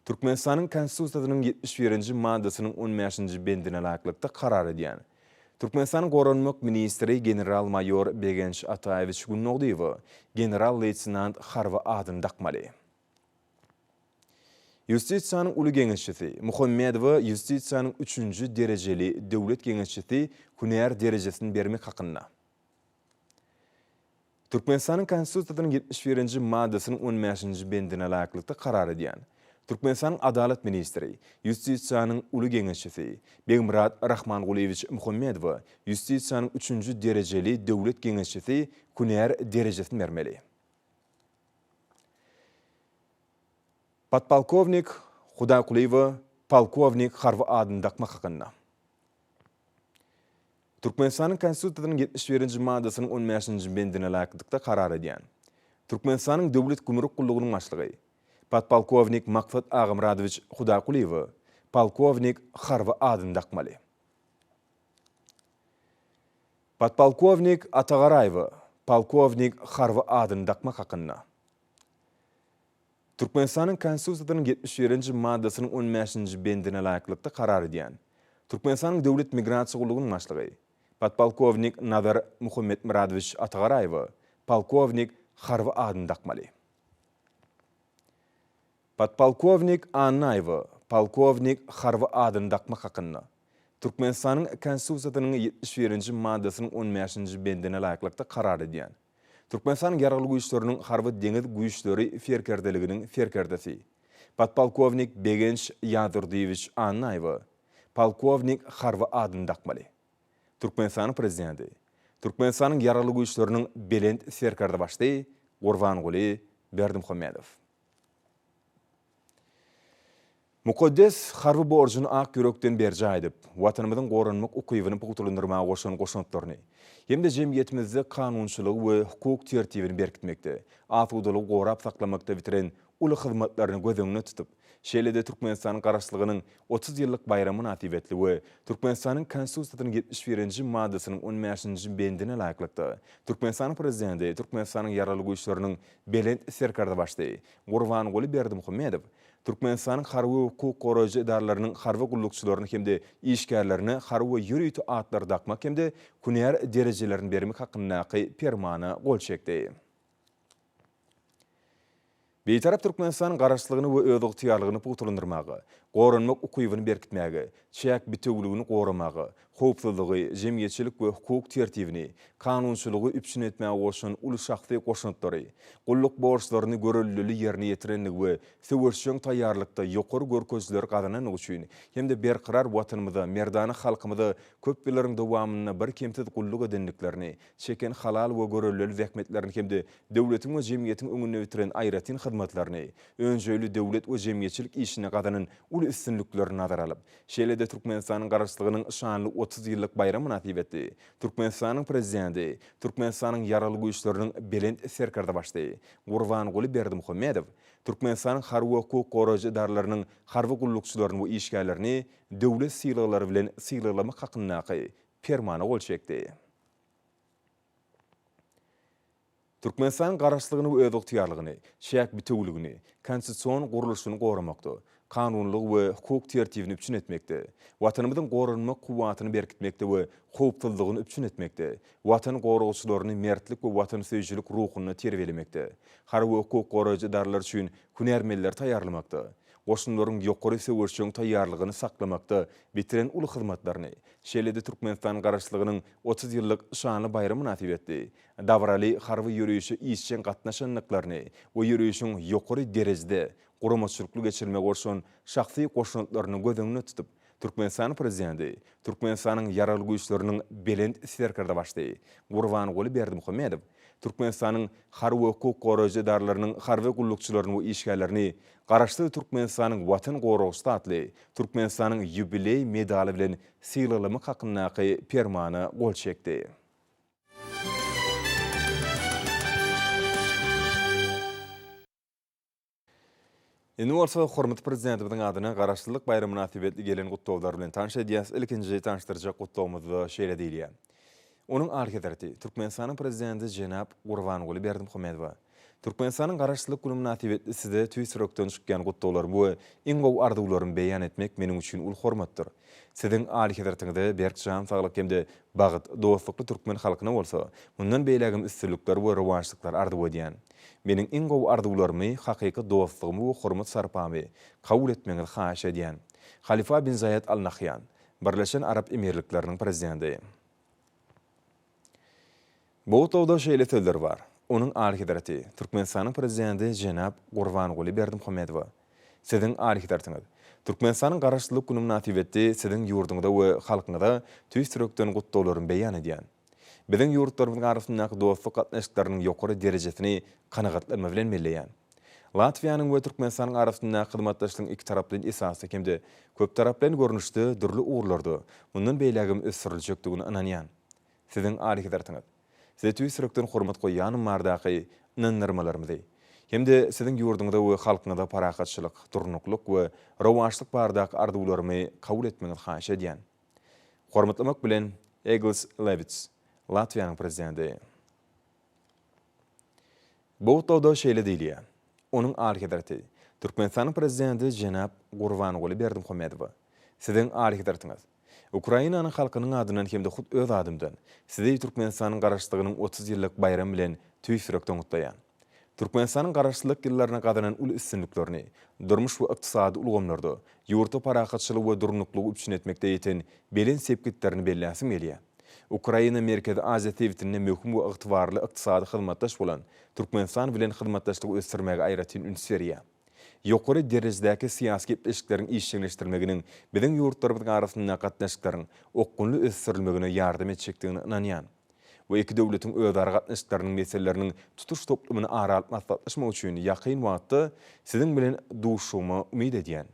Türkmenistanyň konstitusiýasynyň 71-nji maddasynyň 15-nji bendine laýyklykda karar edýän. Türkmenistanyň goranmak ministri general-mayor Begenç Ataýewich Gunnogdyýew general-leytenant harby adyny dakmaly. Ýustisiýanyň uly geňeşçisi Muhammedow ýustisiýanyň 3-nji derejeli döwlet geňeşçisi hünär derejesini bermek hakyna. Türkmenistanyň konstitusiýasynyň 71-nji maddasynyň 15-nji bendine laýyklykda karar edýän. Türkmenistan Adalet Ministri, Justisiyanın Ulu Geňeşçisi Begmurad Rahmangulievich Muhammedow, Justisiyanın 3. dereceli döwlet geňeşçisi Kuner derejesini bermeli. Podpolkovnik Hudaquliyev polkovnik harby adyndak hakkında. Türkmenistan'ın Konstitusiýasynyň 71-nji maddasynyň 15-nji bendine laýykdykda karar edýän. Türkmenistanyň döwlet gümrük gullugynyň başlygy podpolkovnik Maksat Agymradowich Hudaquliyew polkovnik harby adyndak maly. Podpolkovnik Atagarayew polkovnik harby adyndak hakkında. Türkmenistanyň Konstitusiýasynyň 71-nji maddasynyň 15-nji bendine laýyklykda karar edýän. Türkmenistanyň döwlet migrasiýa gullugynyň başlygy podpolkovnik Nazar Muhammed Muradowich Atagarayew polkovnik harby adyndak maly. Podpolkovnik Annayew polkovnik harby adyndak hakkında. Türkmenistanyň Konstitusiýasynyň 71-nji maddasynyň 15-nji bendine laýyklykda karar edýän. Türkmenistan ýaragly güýçleriniň harby deňiz güýçleri ferkerdeliginiň ferkerdesi podpolkovnik Begenç Ýadyrdiýewich Annayew polkovnik harby adyndak maly. Türkmenistan prezidenti Türkmenistanyň ýaragly güýçleriniň belend ferkerde başly Gurbanguly Berdimuhammedow. Mukaddes harby borcuny ak ýürekden berje aýdyp, watanymyzyň gorunmak ukybyny pugutulundyrmaga goşan goşantlaryny, hemde jemgyýetimizde kanunçylygy we hukuk tertibini berkitmekde, atuwdalygy gorap saklamakda bitiren uly hyzmatlaryny gözüňde tutup, şeýlede Türkmenistanyň garaşlygynyň 30 ýyllyk bayramy natibetli we Türkmenistanyň Konstitusiýasynyň 71-nji maddasynyň 15-nji bendine laýyklykda Türkmenistan prezidenti Türkmenistanyň ýaragly güýçleriniň belend serkarda başly Gurbanguly Berdimuhammedow Türkmenistanyň harby hukuk goraýjy edaralarynyň harby gullukçylaryny hemde işgärlerini harby ýürüýti atlar dakmak hemde kunär derejelerini bermek hakyndaky permany gol çekdi. Beýtarap Türkmenistanyň garaşlygyny we öz ygtyýarlygyny pugutulundyrmagy, gorunmak ukybyny berkitmäge, çäk bitewligini goramagy, howpsuzlygy, jemgyýetçilik we hukuk tertibini, kanunçylygy üpsün etmäge goşan uly şahsy goşantlary, gulluk borçlaryny görelili ýerine ýetirenligi we söwürşiň taýýarlykda ýokary görkezler gazananyň üçin hemde berqarar watanymyzda, merdany halkymyzda köp ýyllaryň dowamyna bir kemsiz gulluk edenliklerini, çeken halal we görelili zähmetlerini hemde döwletiň we jemgyýetiň öňüne bitiren aýratyn hyzmatlaryny, öňjeli döwlet we jemgyýetçilik işine gazanan uly üstünliklerini nazara alyp, şeýlede Türkmenistanyň garaşlygynyň şanly 30 ýyllyk bayramy natibetli Türkmenistanyň prezidenti Türkmenistanyň ýaragly güýçleriniň belend serkarda başly Gurbanguly Berdimuhammedow Türkmenistanyň harby hukuk goraýjy edaralarynyň harby gullukçylaryny we işgärlerini döwlet sylaglary bilen sylamak hakyndaky permany gol çekdi. Türkmenistan garaşlygyny we öz ygtyýarlygyny, şäk bitewligini, konstitusiýon guruluşyny goramakda, kanunlyk we hukuk tertibini üpsün etmekde, watanymyzyň gorunmak kuwatyny berkitmekde we howpsuzlygyny üpsün etmekde, watan goragyçylaryny mertlik we watan söýjilik ruhuny terbiýelemekde, harby hukuk goraýjy edarlar üçin hünärmeller taýýarlamakda, goşunlaryň ýokary söwürşiň taýýarlygyny saklamakda bitiren uly hyzmatlaryny, şeýlede Türkmenistan garaşlygynyň 30 ýyllyk şanly bayramy natibetli dawraly harby ýürüýüşe işçen gatnaşanlyklaryny we ýürüýüşiň ýokary derejede guramaçylykly geçirme gorşan şahsy goşantlaryny gözüňde tutup, Türkmenistan prezidenti Türkmenistanyň ýaragly güýçleriniň belend serkarda başly Gurbanguly Berdimuhammedow Türkmenistanyň harby hukuk goraýjy edaralarynyň harby gullukçylaryny we işgärlerini garaşly Türkmenistanyň watan goragy atly Türkmenistanyň ýubiley medali bilen sylamak hakyndaky permany gol çekdi. Indi bolsa hormatly prezidentimiň adyna garaşlylyk bayramy natibetli gelen gutlawlar bilen tanış edýäs. Ilkinji tanışdyrjak gutlawymyzy şeýle diýilýär. Onuň arkedarty Türkmenistanyň prezidenti jenap Gurbanguly Berdimuhammedow Türkmenistanyň garaşlylyk güni natibetli sizde tüýsürekden çykýan gutlawlar bu iň gowy arzuwlarymy beýan etmek meniň üçin ul hormatdyr. Siziň arkedartyňyzda berkjan saglyk hemde bagyt, dostlukly türkmen halkyna bolsa, mundan beýlegim üstünlikler we rewanşlyklar arzuw edýän. Meniň iň gowy arzuwlarymy hakyky dostlugymy we hormat sarpamy kabul etmeňizi haýyş edýän. Halifa bin Zayed Al Nahyan, Birleşen Arap Emirlikläriniň prezidenti. Bu tawda şeýle sözler bar. Onuň arkedarty Türkmenistanyň prezidenti jenap Gurbanguly Berdimuhammedow Sizin arhitektartınız. Türkmenistan'ın garaşlılık günü münasibetli sizin yurduňda we halkyňyza tüýsürekden gutdawlaryny beýan edýän. Bizin yurtlarymyň arasyndaky dostluk gatnaşyklarynyň ýokary derejesini kanagatlanma bilen belleýän. Latviýanyň we Türkmenistan'yň arasyndaky hyzmatdaşlygyň iki taraply esasy hemde köp taraply görnüşde dürli uğurlardy. Mundan beýlegim ösüriljekdigini ananýan. Sizin arhitektartyňyz. Size tüýsürekden hormat goýýanym mardaky inanyrmalarymyzy. Hemde sizin yurduňda we halkyňyza parakatçylyk, durnukluk we rowaşlyk bardak arzuwlarymy kabul etmeňiz haýyş edýän. Hormatlamak bilen Egils Levits, Latviýanyň prezidenti. Bu tawda şeýle diýilýär. Onuň arhitektori, Türkmenistanyň prezidenti Jenap Gurbanuly Berdimuhammedow. Sizin arhitektoriňiz. Ukrainanyň halkynyň adynan hemde hut öz adymdan sizi Türkmenistanyň garaşlygynyň 30 ýyllyk bayram bilen tüýsürekden gutlaýan. Türkmenistanyň garaşlyk ýyllaryna gadanan ul üstünliklerini, durmuş we ykdysady ulgamlarda ýurtda parakatçylyk we durnuklugy üçin etmekde ýeten belen sepkitlerini belläsim gelýär. Ukraina Merkezi Aziýa tewitinde möhüm we ygtybarly ykdysady hyzmatdaş bolan Türkmenistan bilen hyzmatdaşlyk ösdürmäge aýratyn ünseriýär. Ýokary derejedäki syýasy gepleşikleriň işçileşdirmeginiň biziň ýurtlaryň arasynda gatnaşyklaryň okgunly ösdürilmegine ýardam etjekdigini inanýan. Bu iki döwletiň özara gatnaşyklarynyň meselelerini tutuş toplumyny aralyp maslahatlaşmak üçin ýakyn wagtda siziň bilen duşumy umyd edýän.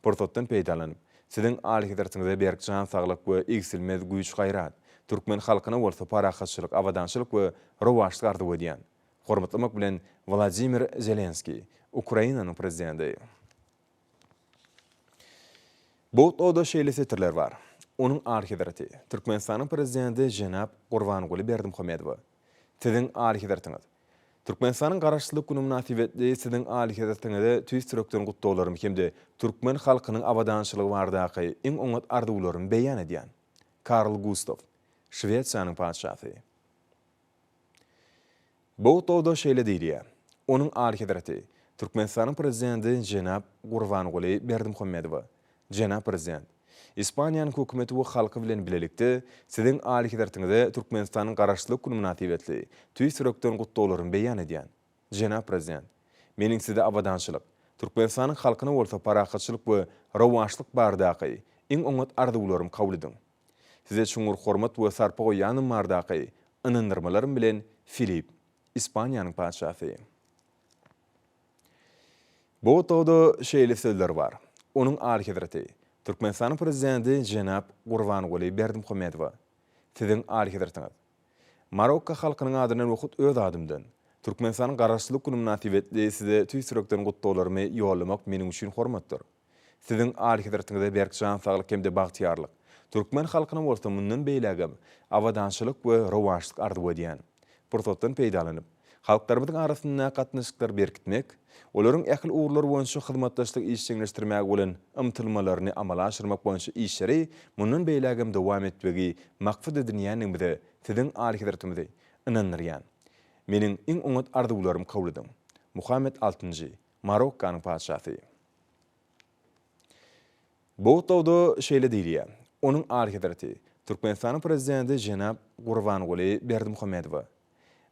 Portotdan peýdalanyp, siziň arhitektoriňyza berkjan saglyk we egsilmez güýç gaýrat, türkmen halkyna bolsa parakatçylyk, awadançylyk we rowaşlyk arzuw edýän. Hormatlamak bilen Vladimir Zelenski, Ukrainanyň prezidenti. Bu tawda şeýle setirler bar. Onuň arhitektori, Türkmenistanyň prezidenti Jenap Gurbanuly Berdimuhammedow. Sizin arhitektoriňiz. Türkmenistanyň garaşlyk güni münasibetli sizin arhitektoriňyza tüýsürekden gutdawlarym hemde türkmen halkynyň awadançylygy bardaky iň oňat arzuwlaryny beýan edýän. Karl Gustav, Şweýçanyň padşahy. Bu tawda şeýle diýilýär. Onuň arhitektori, Türkmenistanyň prezidenti Jenap Gurbanuly Berdimuhammedow. Jenap prezident, İspaniýanyň hökümeti we halky bilen bilelikde siziň arhitektoriňyza Türkmenistanyň garaşlyk güni münasibetli tüýsürekden gutdawlaryny beýan edýän. Jenap prezident, meniň size awadançylyk, Türkmenistanyň halkyna bolsa parakatçylyk we rowaşlyk bardaky iň oňat arzuwlarym kabul ediň. Size şuňur hormat we sarpa goýanym mardaky inanyrmalarym bilen Filip, İspaniýanyň padşahy. Bu tawda şeýle sözler bar. Onuň arhitektori, Türkmenistanyň prezidenti Jenap Gurbanuly Berdimuhammedow. Sizin arhitektoriňiz. Marokko halkynyň adynan wagt öz adymdan Türkmenistanyň garaşlyk güni münasibetli size tüýsürekden gutdawlarymy ýollamak meniň üçin hormatdyr. Sizin arhitektoriňyza berkjan saglyk hemde bagtyarlyk, türkmen halkyna bolsa mundan beýlegim awadançylyk we rowaşlyk arzuw edýän. Pursatdan peýdalanyp, halklarymyzyň arasynda gatnaşyklar berkitmek, olaryň ähli uğurlar boýunça hyzmatdaşlyk işçileşdirmäge bolan ymtylmalaryny amala aşyrmak boýunça işleri mundan beýlegim dowam etmegi maksat edilýändiginde sizin arhitektoriňyzy inanyrýan. Meniň iň oňat arzuwlarym kabul ediň. Muhammed VI, Marokkanyň padşahy. Bu tawda şeýle diýilýär. Onuň arhitektori, Türkmenistanyň prezidenti Jenap Gurbanuly Berdimuhammedow.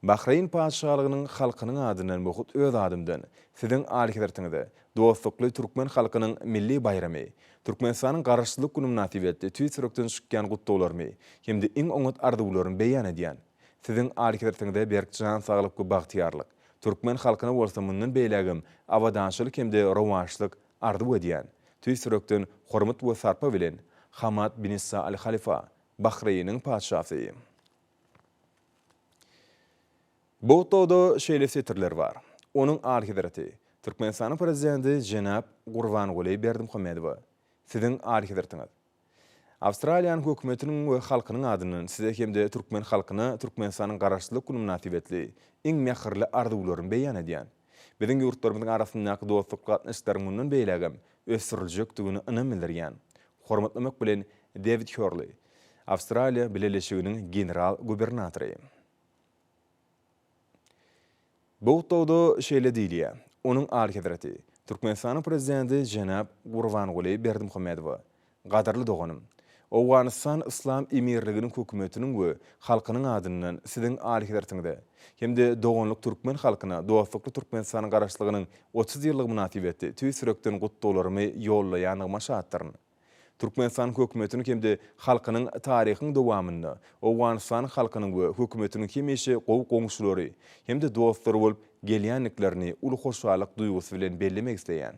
Bahreyn padşalygynyň halkynyň adynan wagt öz adymdan sizin arhitektoriňyza dostlukly türkmen halkynyň milli bayramy, Türkmenistanyň garaşlyk güni münasibetli tüýsürekden çykýan gutdawlarymy hemde iň oňat arzuwlaryny beýan edýän. Sizin arhitektoriňyza berkjan saglyk we bagtyarlyk, türkmen halkyna bolsa mundan beýlegim awadançylyk hemde rowaşlyk arzuw edýän. Tüýsürekden hormat we sarpa bilen Hamad bin Isa al-Khalifa, Bahreýnyň padşahy. Bu tawda şeýle setirler bar. Onuň arhitektori, Türkmenistanyň prezidenti Jenap Gurbanuly Berdimuhammedow. Sizin arhitektoriňiz. Awstraliýanyň hökümetiniň we halkynyň adynan size hemde türkmen halkyna Türkmenistanyň garaşlyk güni münasibetli iň mähirli arzuwlaryny beýan edýän. Biziň ýurtlarymyzyň arasyndaky dostluk gatnaşyklaryň mundan beýlegim ösdüriljekdigini inan bildirýän. Hormatlamak bilen David Hurley, Awstraliýa Birleşiginiň general gubernatory. Bu tawda şeýle diýilýär. Onuň arhitektori, Türkmenistanyň prezidenti Jenap Gurbanuly Berdimuhammedow. Gadarly doganym, Awganistan İslam Emirliginiň hökümetiniň we halkynyň adynan siziň arhitektoriňyza hem de dogonluk Türkmen halkyna dostlukly Türkmenistanyň garaşlygynyň 30 ýyllyk münasibeti tüý sürekden gutdolary ýollaýan maşatlaryny. Türkmenistan hökümetiniň hem de halkynyň taryhyň dowamyny, Owganistan halkynyň we hökümetiniň hemişe gowy hem de dostlary bolup gelýänliklerini uly hoşallyk duýgusy bilen bellemek isleýän.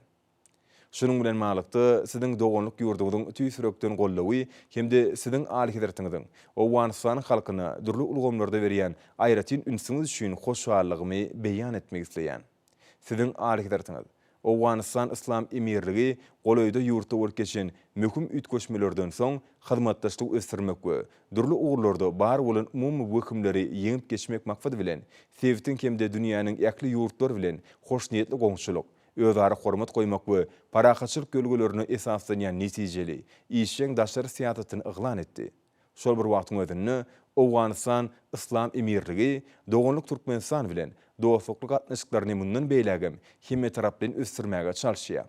Şunun bilen malykda siziň dogonluk ýurdumyň tüý sürekden gollawy hem de siziň alyhydertiňiň Owganistan halkyna durly ulgamlarda berýän aýratyn ünsüňiz üçin hoşallygymy beýan etmek isleýän. Siziň alyhydertiňiz Owganistan İslam Emirligi golaýda ýurtda bolkeşen möhüm ütköşmelerden soň hyzmatdaşlyk ösdürmek we durly ugurlarda bar bolan umumy wökümleri ýeňip geçmek maksady bilen Sewitiň hem de dünýäniň ýakly ýurtlary bilen hoşniýetli goňşuluk, özara hormat goýmak we parahatçylyk gölgelerini esaslanýan netijeli işeň daşary siýasatyny yglan etdi. Şol bir wagtyň özünde Owganistan İslam Emirligi dogonluk Türkmenistan bilen dostluk gatnaşyklaryny mundan beýlägem hemme tarapdan ösdürmäge çalşýar.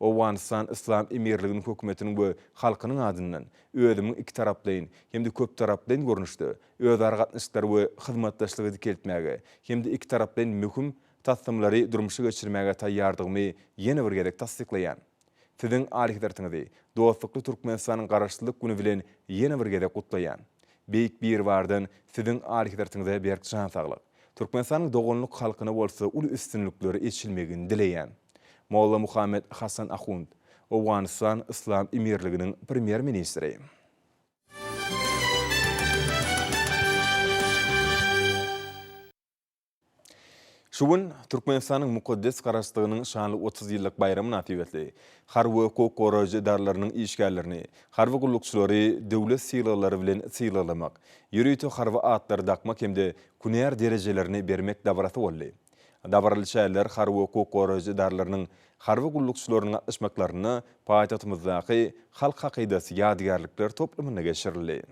Owganistan İslam Emirliginiň hökümetiniň we halkynyň adyndan özümiň iki tarapdaýyn hem de köp tarapdaýyn görnüşde özara gatnaşyklar we hyzmatdaşlygy dikeltmäge hem de iki tarapdaýyn möhüm tassymlary durmuşa geçirmäge taýýardygymy ýene bir gerek tasdiklaýan. Siziň alyhydertiňizi dostlukly Türkmenistanyň garaşlyk güni bilen ýene bir gerek gutlaýan. Beýik bir wardan siziň alyhydertiňize berk jan saglyk. Türkmenistanyň dogonluk halkyna bolsa uly üstünlükleri eşilmegini dileýän. Molla Muhammed Hasan Ahund, Owganistan İslam Emirliginiň premier ministri. Şuwun Türkmenistanyň mukaddes garaşlygynyň şanly 30 ýyllyk bayramy münasibetli harby kokoroz darlarynyň işgärlerini, harby gullukçylary döwlet syýlalary bilen syýlalamak, ýürüýte harby atlar dakmak hem de kunär derejelerini bermek dabarasy boldy. Dabarly şäherler harby kokoroz darlarynyň harby gullukçylarynyň atlaşmaklaryny paýtagtymyzdaky halk hakydasy ýadygärlikler toplumyna geçirildi.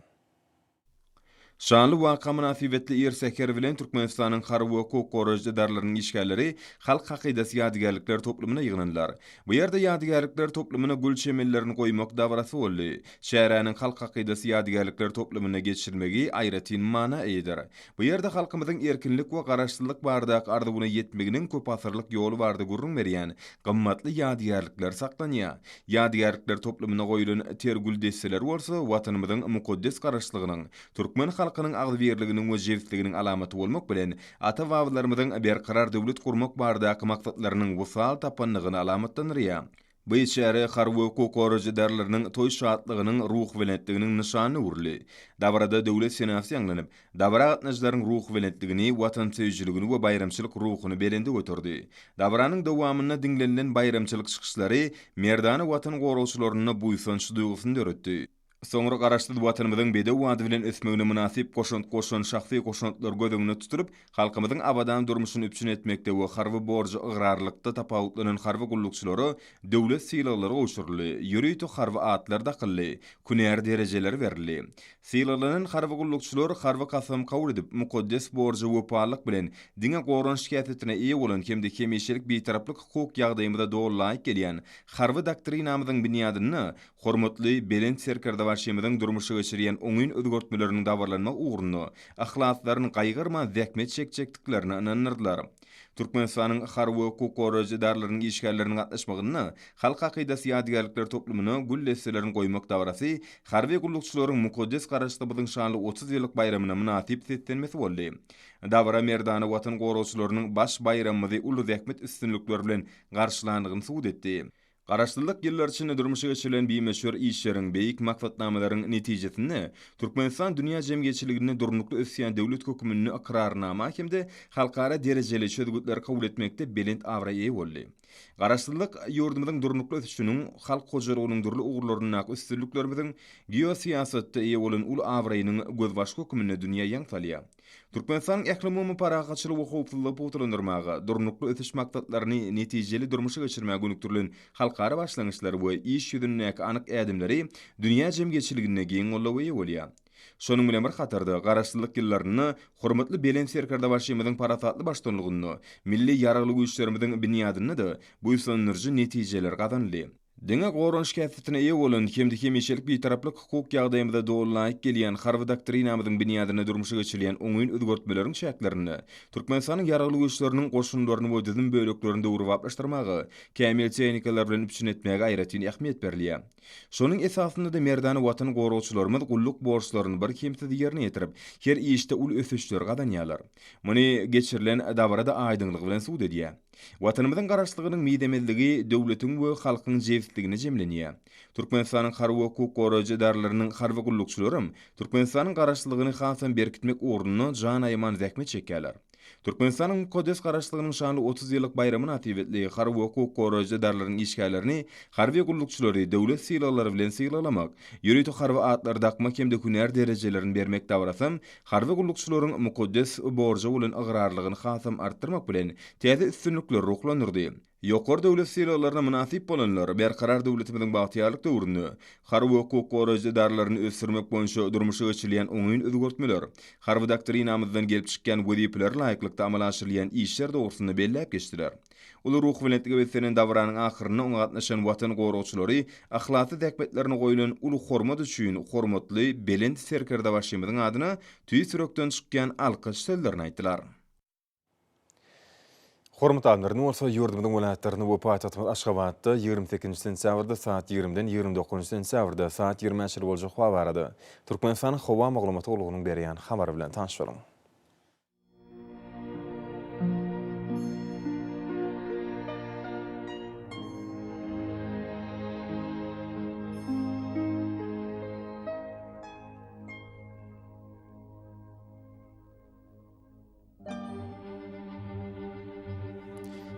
Şanly waka münasibetli erseker bilen Türkmenistanyň harby kokoroz darlarynyň işgärleri halk hakydasy ýadygärlikler toplumyna ýygynanlar. Bu ýerde ýadygärlikler toplumyna gül çemellerini goýmak dabarasy boldy. Şäheriniň halk hakydasy ýadygärlikler toplumyna geçirilmegi aýratyn mana eder. Bu ýerde halkymyzyň erkinlik we garaşsyzlyk bardak arzuwyna ýetmeginiň köp asyrlyk ýoly bardy gurrun berýän gymmatly ýadygärlikler saklanýar. Ýadygärlikler toplumyna goýulan tergül desseler bolsa watanymyzyň mukaddes garaşlygynyň türkmen halkynyň agdybirliginiň we jewitliginiň alamaty bolmak bilen ata-babalarymyzyň berkarar döwlet gurmak bardaky maksatlarynyň wusal tapanlygyny alamatlanýar. Bu işare harby kokoroz darlarynyň toý şatlygynyň ruh welentliginiň nişany urly. Dabarada döwlet senasy ýanglanyp, dabara gatnaşlaryň ruh welentligini, watan söýüjligini we bayramçylyk ruhuny belende götürdi. Dabaranyň dowamyna dinlenilen bayramçylyk çykyşlary merdany watan gorowçylaryna buýsanç duýgusyny öğretdi. Soňra garaşly watanymyzyň bedew wady bilen ösmegine münasip goşun şahsy goşuntlar gödüňine tuturyp halkymyzyň abadan durmuşyny üpçün etmekde we harby borjy ıgrarlykda tapawutlanan harby gullukçylary döwlet syýlalary goşurly, ýürüýte harby atlar dakylly, kunär derejeler berildi. Syýlalanan harby gullukçylar harby kasam kabul edip mukaddes borjy wepalyk bilen diňe goran şikayetine eýe bolan hemde hemişelik betaraplyk hukuk ýagdaýymyda dowlaýyk gelýän harby doktrinamyzyň binýadyny hormatly belent serkerde başymyzyň durmuşa geçirýän oňyn özgörtmeleriniň dabarlanmak uğruna ahlaklaryny gaýgyrma zäkmet çekçekliklerini ananırdylar. Türkmenistanyň harby kokoroz darlarynyň işgärleriniň gatnaşmagyny halk hakydasy ýadygärlikler toplumyna gül desselerini goýmak dabarasy harby gullukçylaryň mukaddes garaşlygynyň şanly 30 ýyllyk bayramyna münasip setlenmesi boldy. Dabara merdany watan gorowçylarynyň baş bayramyny uly zäkmet üstünlükleri bilen garşylandygyny suwd etdi. Garaşlylyk ýyllar içinde durmuşa geçirilen bir meşhur işleriň beýik maksatnamalaryň netijesini Türkmenistan dünýä jemgyýetçiligine durnukly ösýän döwlet hökümini ikrarnama hemde halkara derejeli çözgütler kabul etmekde belent awra ýe boldy. Garaşlylyk ýurdumyzyň durnukly ösüşiniň halk hojalygynyň durly ugurlaryna üstünlüklerimiziň geosiýasatda ýe bolan ul awraýynyň gözbaşky hökümine dünýä ýaňsalýar. Türkmenistan ählimi paragatçylyk we howpsuzlygy puturlandyrmagy, durnukly ösüş maksatlaryny netijeli durmuşa geçirmäge önüktirilen halkara başlangyçlary we iş ýüzündäki anyk ädimleri dünýä jemgyýetçiligine giň gollawy bolýar. Şonuň bilen bir hatarda garaşlylyk ýyllaryny hormatly belent serkerde başymyzyň parasatly başdanlygyny, milli ýaralyk güýçlerimiziň binýadyny da bu ýysanyrjy netijeler gazanly. Diňe goranç käsitine ýe bolan kimdi meşelik bir taraplyk hukuk ýagdaýymyzda dolaýyk gelýän harby doktrinamyzyň binýadyna durmuşy geçirilýän oňyň özgörtmeleriň şäklerini Türkmenistanyň ýaragly güýçleriniň goşunlaryny we düzüm böleklerinde urwaplaşdyrmagy, kämil tehnikalar bilen üpçün etmäge aýratyn ähmiýet berilýär. Şonuň esasynda da merdany watan goragçylarymyz gulluk borçlaryny bir kimse ýerine ýetirip, her işde ul ösüşler gadanýarlar. Muny geçirilen dabarada aýdyňlyk bilen suwd edýär. Watanymyzyň garaşlygynyň midemeldigi döwletiň we halkyň jewsizligine jemlenýär. Türkmenistanyň harby hukuk goraýjy darlarynyň harby gullukçylarym Türkmenistanyň garaşlygyny hasan berkitmek uğruna jan aýman zähmet çekýärler. Türkmenistanyň kodes garaşlygynyň şanly 30 ýyllyk bayramy natywetli harby hukuk goraýjy darlarynyň işgärlerini harby gullukçylary döwlet sylalary bilen sylalamak, ýürüýti harby atlar dakma kemde hüner derejelerini bermek dabrasam, harby gullukçylaryň mukaddes borja bolan agrarlygyny hasam artdyrmak bilen täze üstünlükler ruhlanyrdy. Ýokary döwlet sylalaryna münasip bolanlar berkarar döwletimiziň bagtýarlyk döwrüni, harby hukuk goraýjy darlaryny ösürmek boýunça durmuşy geçirilýän oňyň özgörtmeler, harby doktrinamyzdan gelip çykkan wezipeler laýyklykda amal aşyrylan işler dogrusyny belläp geçdiler. Ulu ruh bilentligi besenen davranyň ahyryna oňa gatnaşan watan goragçylary ahlakly täkbetlerini goýulan ulu hormat üçin hormatly belend serkerde başymyzyň adyna tüý sürekden çykkan alkyş sözlerini aýtdylar. Hormat adamlar, olsa yurdumyzyň welaýatlaryny we paýtagtymyz Aşgabatda 28 sentýabrda saat 20-den 29 sentýabrda saat 20-nji boljak hawa barady. Türkmenistanyň hawa maglumaty gulugynyň berýän habary bilen tanışalyň.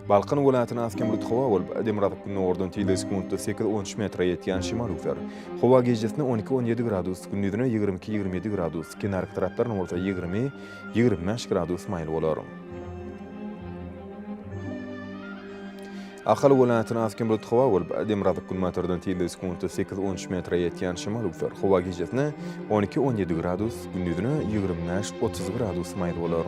Balkan welaýatyna asken bulut hawa bolup, Demiratyk günü ordan tile sekundda 8-13 metre ýetýän şimal üser. Hawa gecesinde 12-17 gradus, gündüzüne 22-27 gradus, kenarky taraplaryna bolsa 20-25 gradus maýl bolar. Ahal welaýatyna asken bulut hawa bolup, Demiratyk günü ordan tile sekundda 8-13 metre ýetýän şimal üser. Hawa gecesinde 12-17 gradus, gündüzüne 25-30 gradus maýl bolar.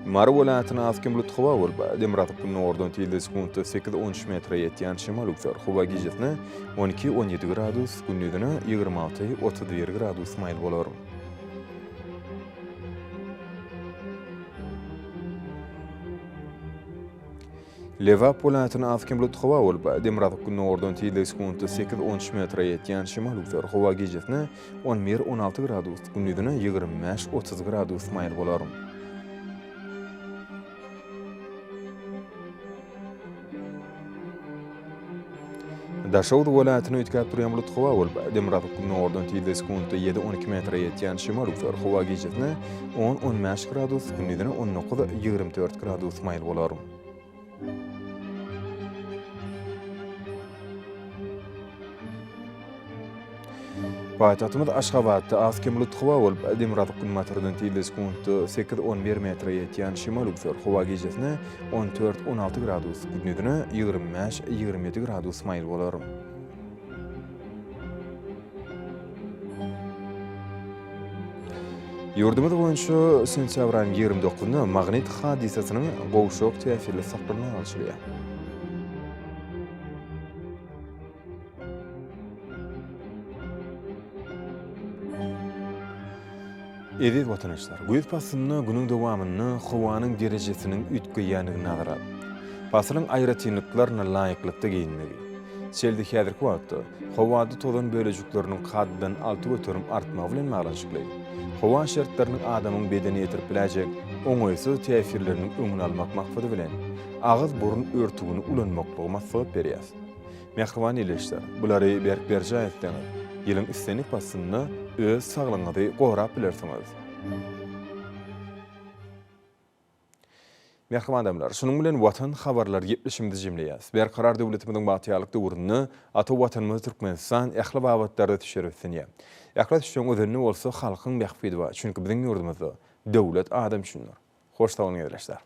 Mary welaýatyna asken bulut hawa bolup, Demiratyk günü ordan tile sekundda 8-13 metre ýetýän şimal üser. Hawa gecesinde 12-17 gradus, gündüzüne 26-31 gradus maýl bolar. Lewap welaýatyna asken bulut hawa bolup, Demiratyk günü ordan tile sekundda 8-13 metre ýetýän şimal üser. Hawa gecesinde 11-16 gradus, gündüzüne 25-30 gradus maýl bolar. Daşawd welaýatyna ötkäp durýan bulut hawa bolup, Demiratyk günü ordan tile sekundda 7-12 metre ýetýän şimal üser. Hawa gecesinde 10-15 gradus, gündüzüne 19-24 gradus maýl bolar. Paýtagtymyz Aşgabatda asken bulut hawa bolup, Demiratyk günü ordan tile sekundda 8-11 metre ýetýän şimal üser. Hawa gecesinde 14-16 gradus, gündüzüne 25-27 gradus maýl bolar. Yurdumyz boýunça sentýabryň 29-nda magnit hadisasynyň gowşok täsirli saklanan alşylýar. Edil watanaşlar, göz passyny günüň dowamyny howanyň derejesiniň ütgeýänligine nazarap, pasylyň aýratynlyklaryna laýyklykda giyinmegi. Şeýle häzirki wagtda howada tolan bölejikleriniň kaddan alty göterim artmagy bilen maglanşykly. Howa şertleriniň adamyň bedeni ýetirip biläjek oňaýsy täsirleriniň öňüni almak maksady bilen agyz burun örtügini ulanmaklygy maksat berýär. Mehriban eleşler, bulary berk berjaýetden ýylyň istenik passyny öz saglyňyzy gorap bilersiňiz. Mehriban adamlar, şunun bilen watan habarlar ýetmişimdi jemleýäs. Berkarar döwletimiziň bagtýarlyk döwrüni ata watanymyz Türkmenistan ähli babatlarda tüşeretsinýär. Ähli düşen özünni bolsa halkyň mähfidi bar. Çünki biziň ýurdumyzda döwlet adam üçindir. Hoş taýyň edilýär.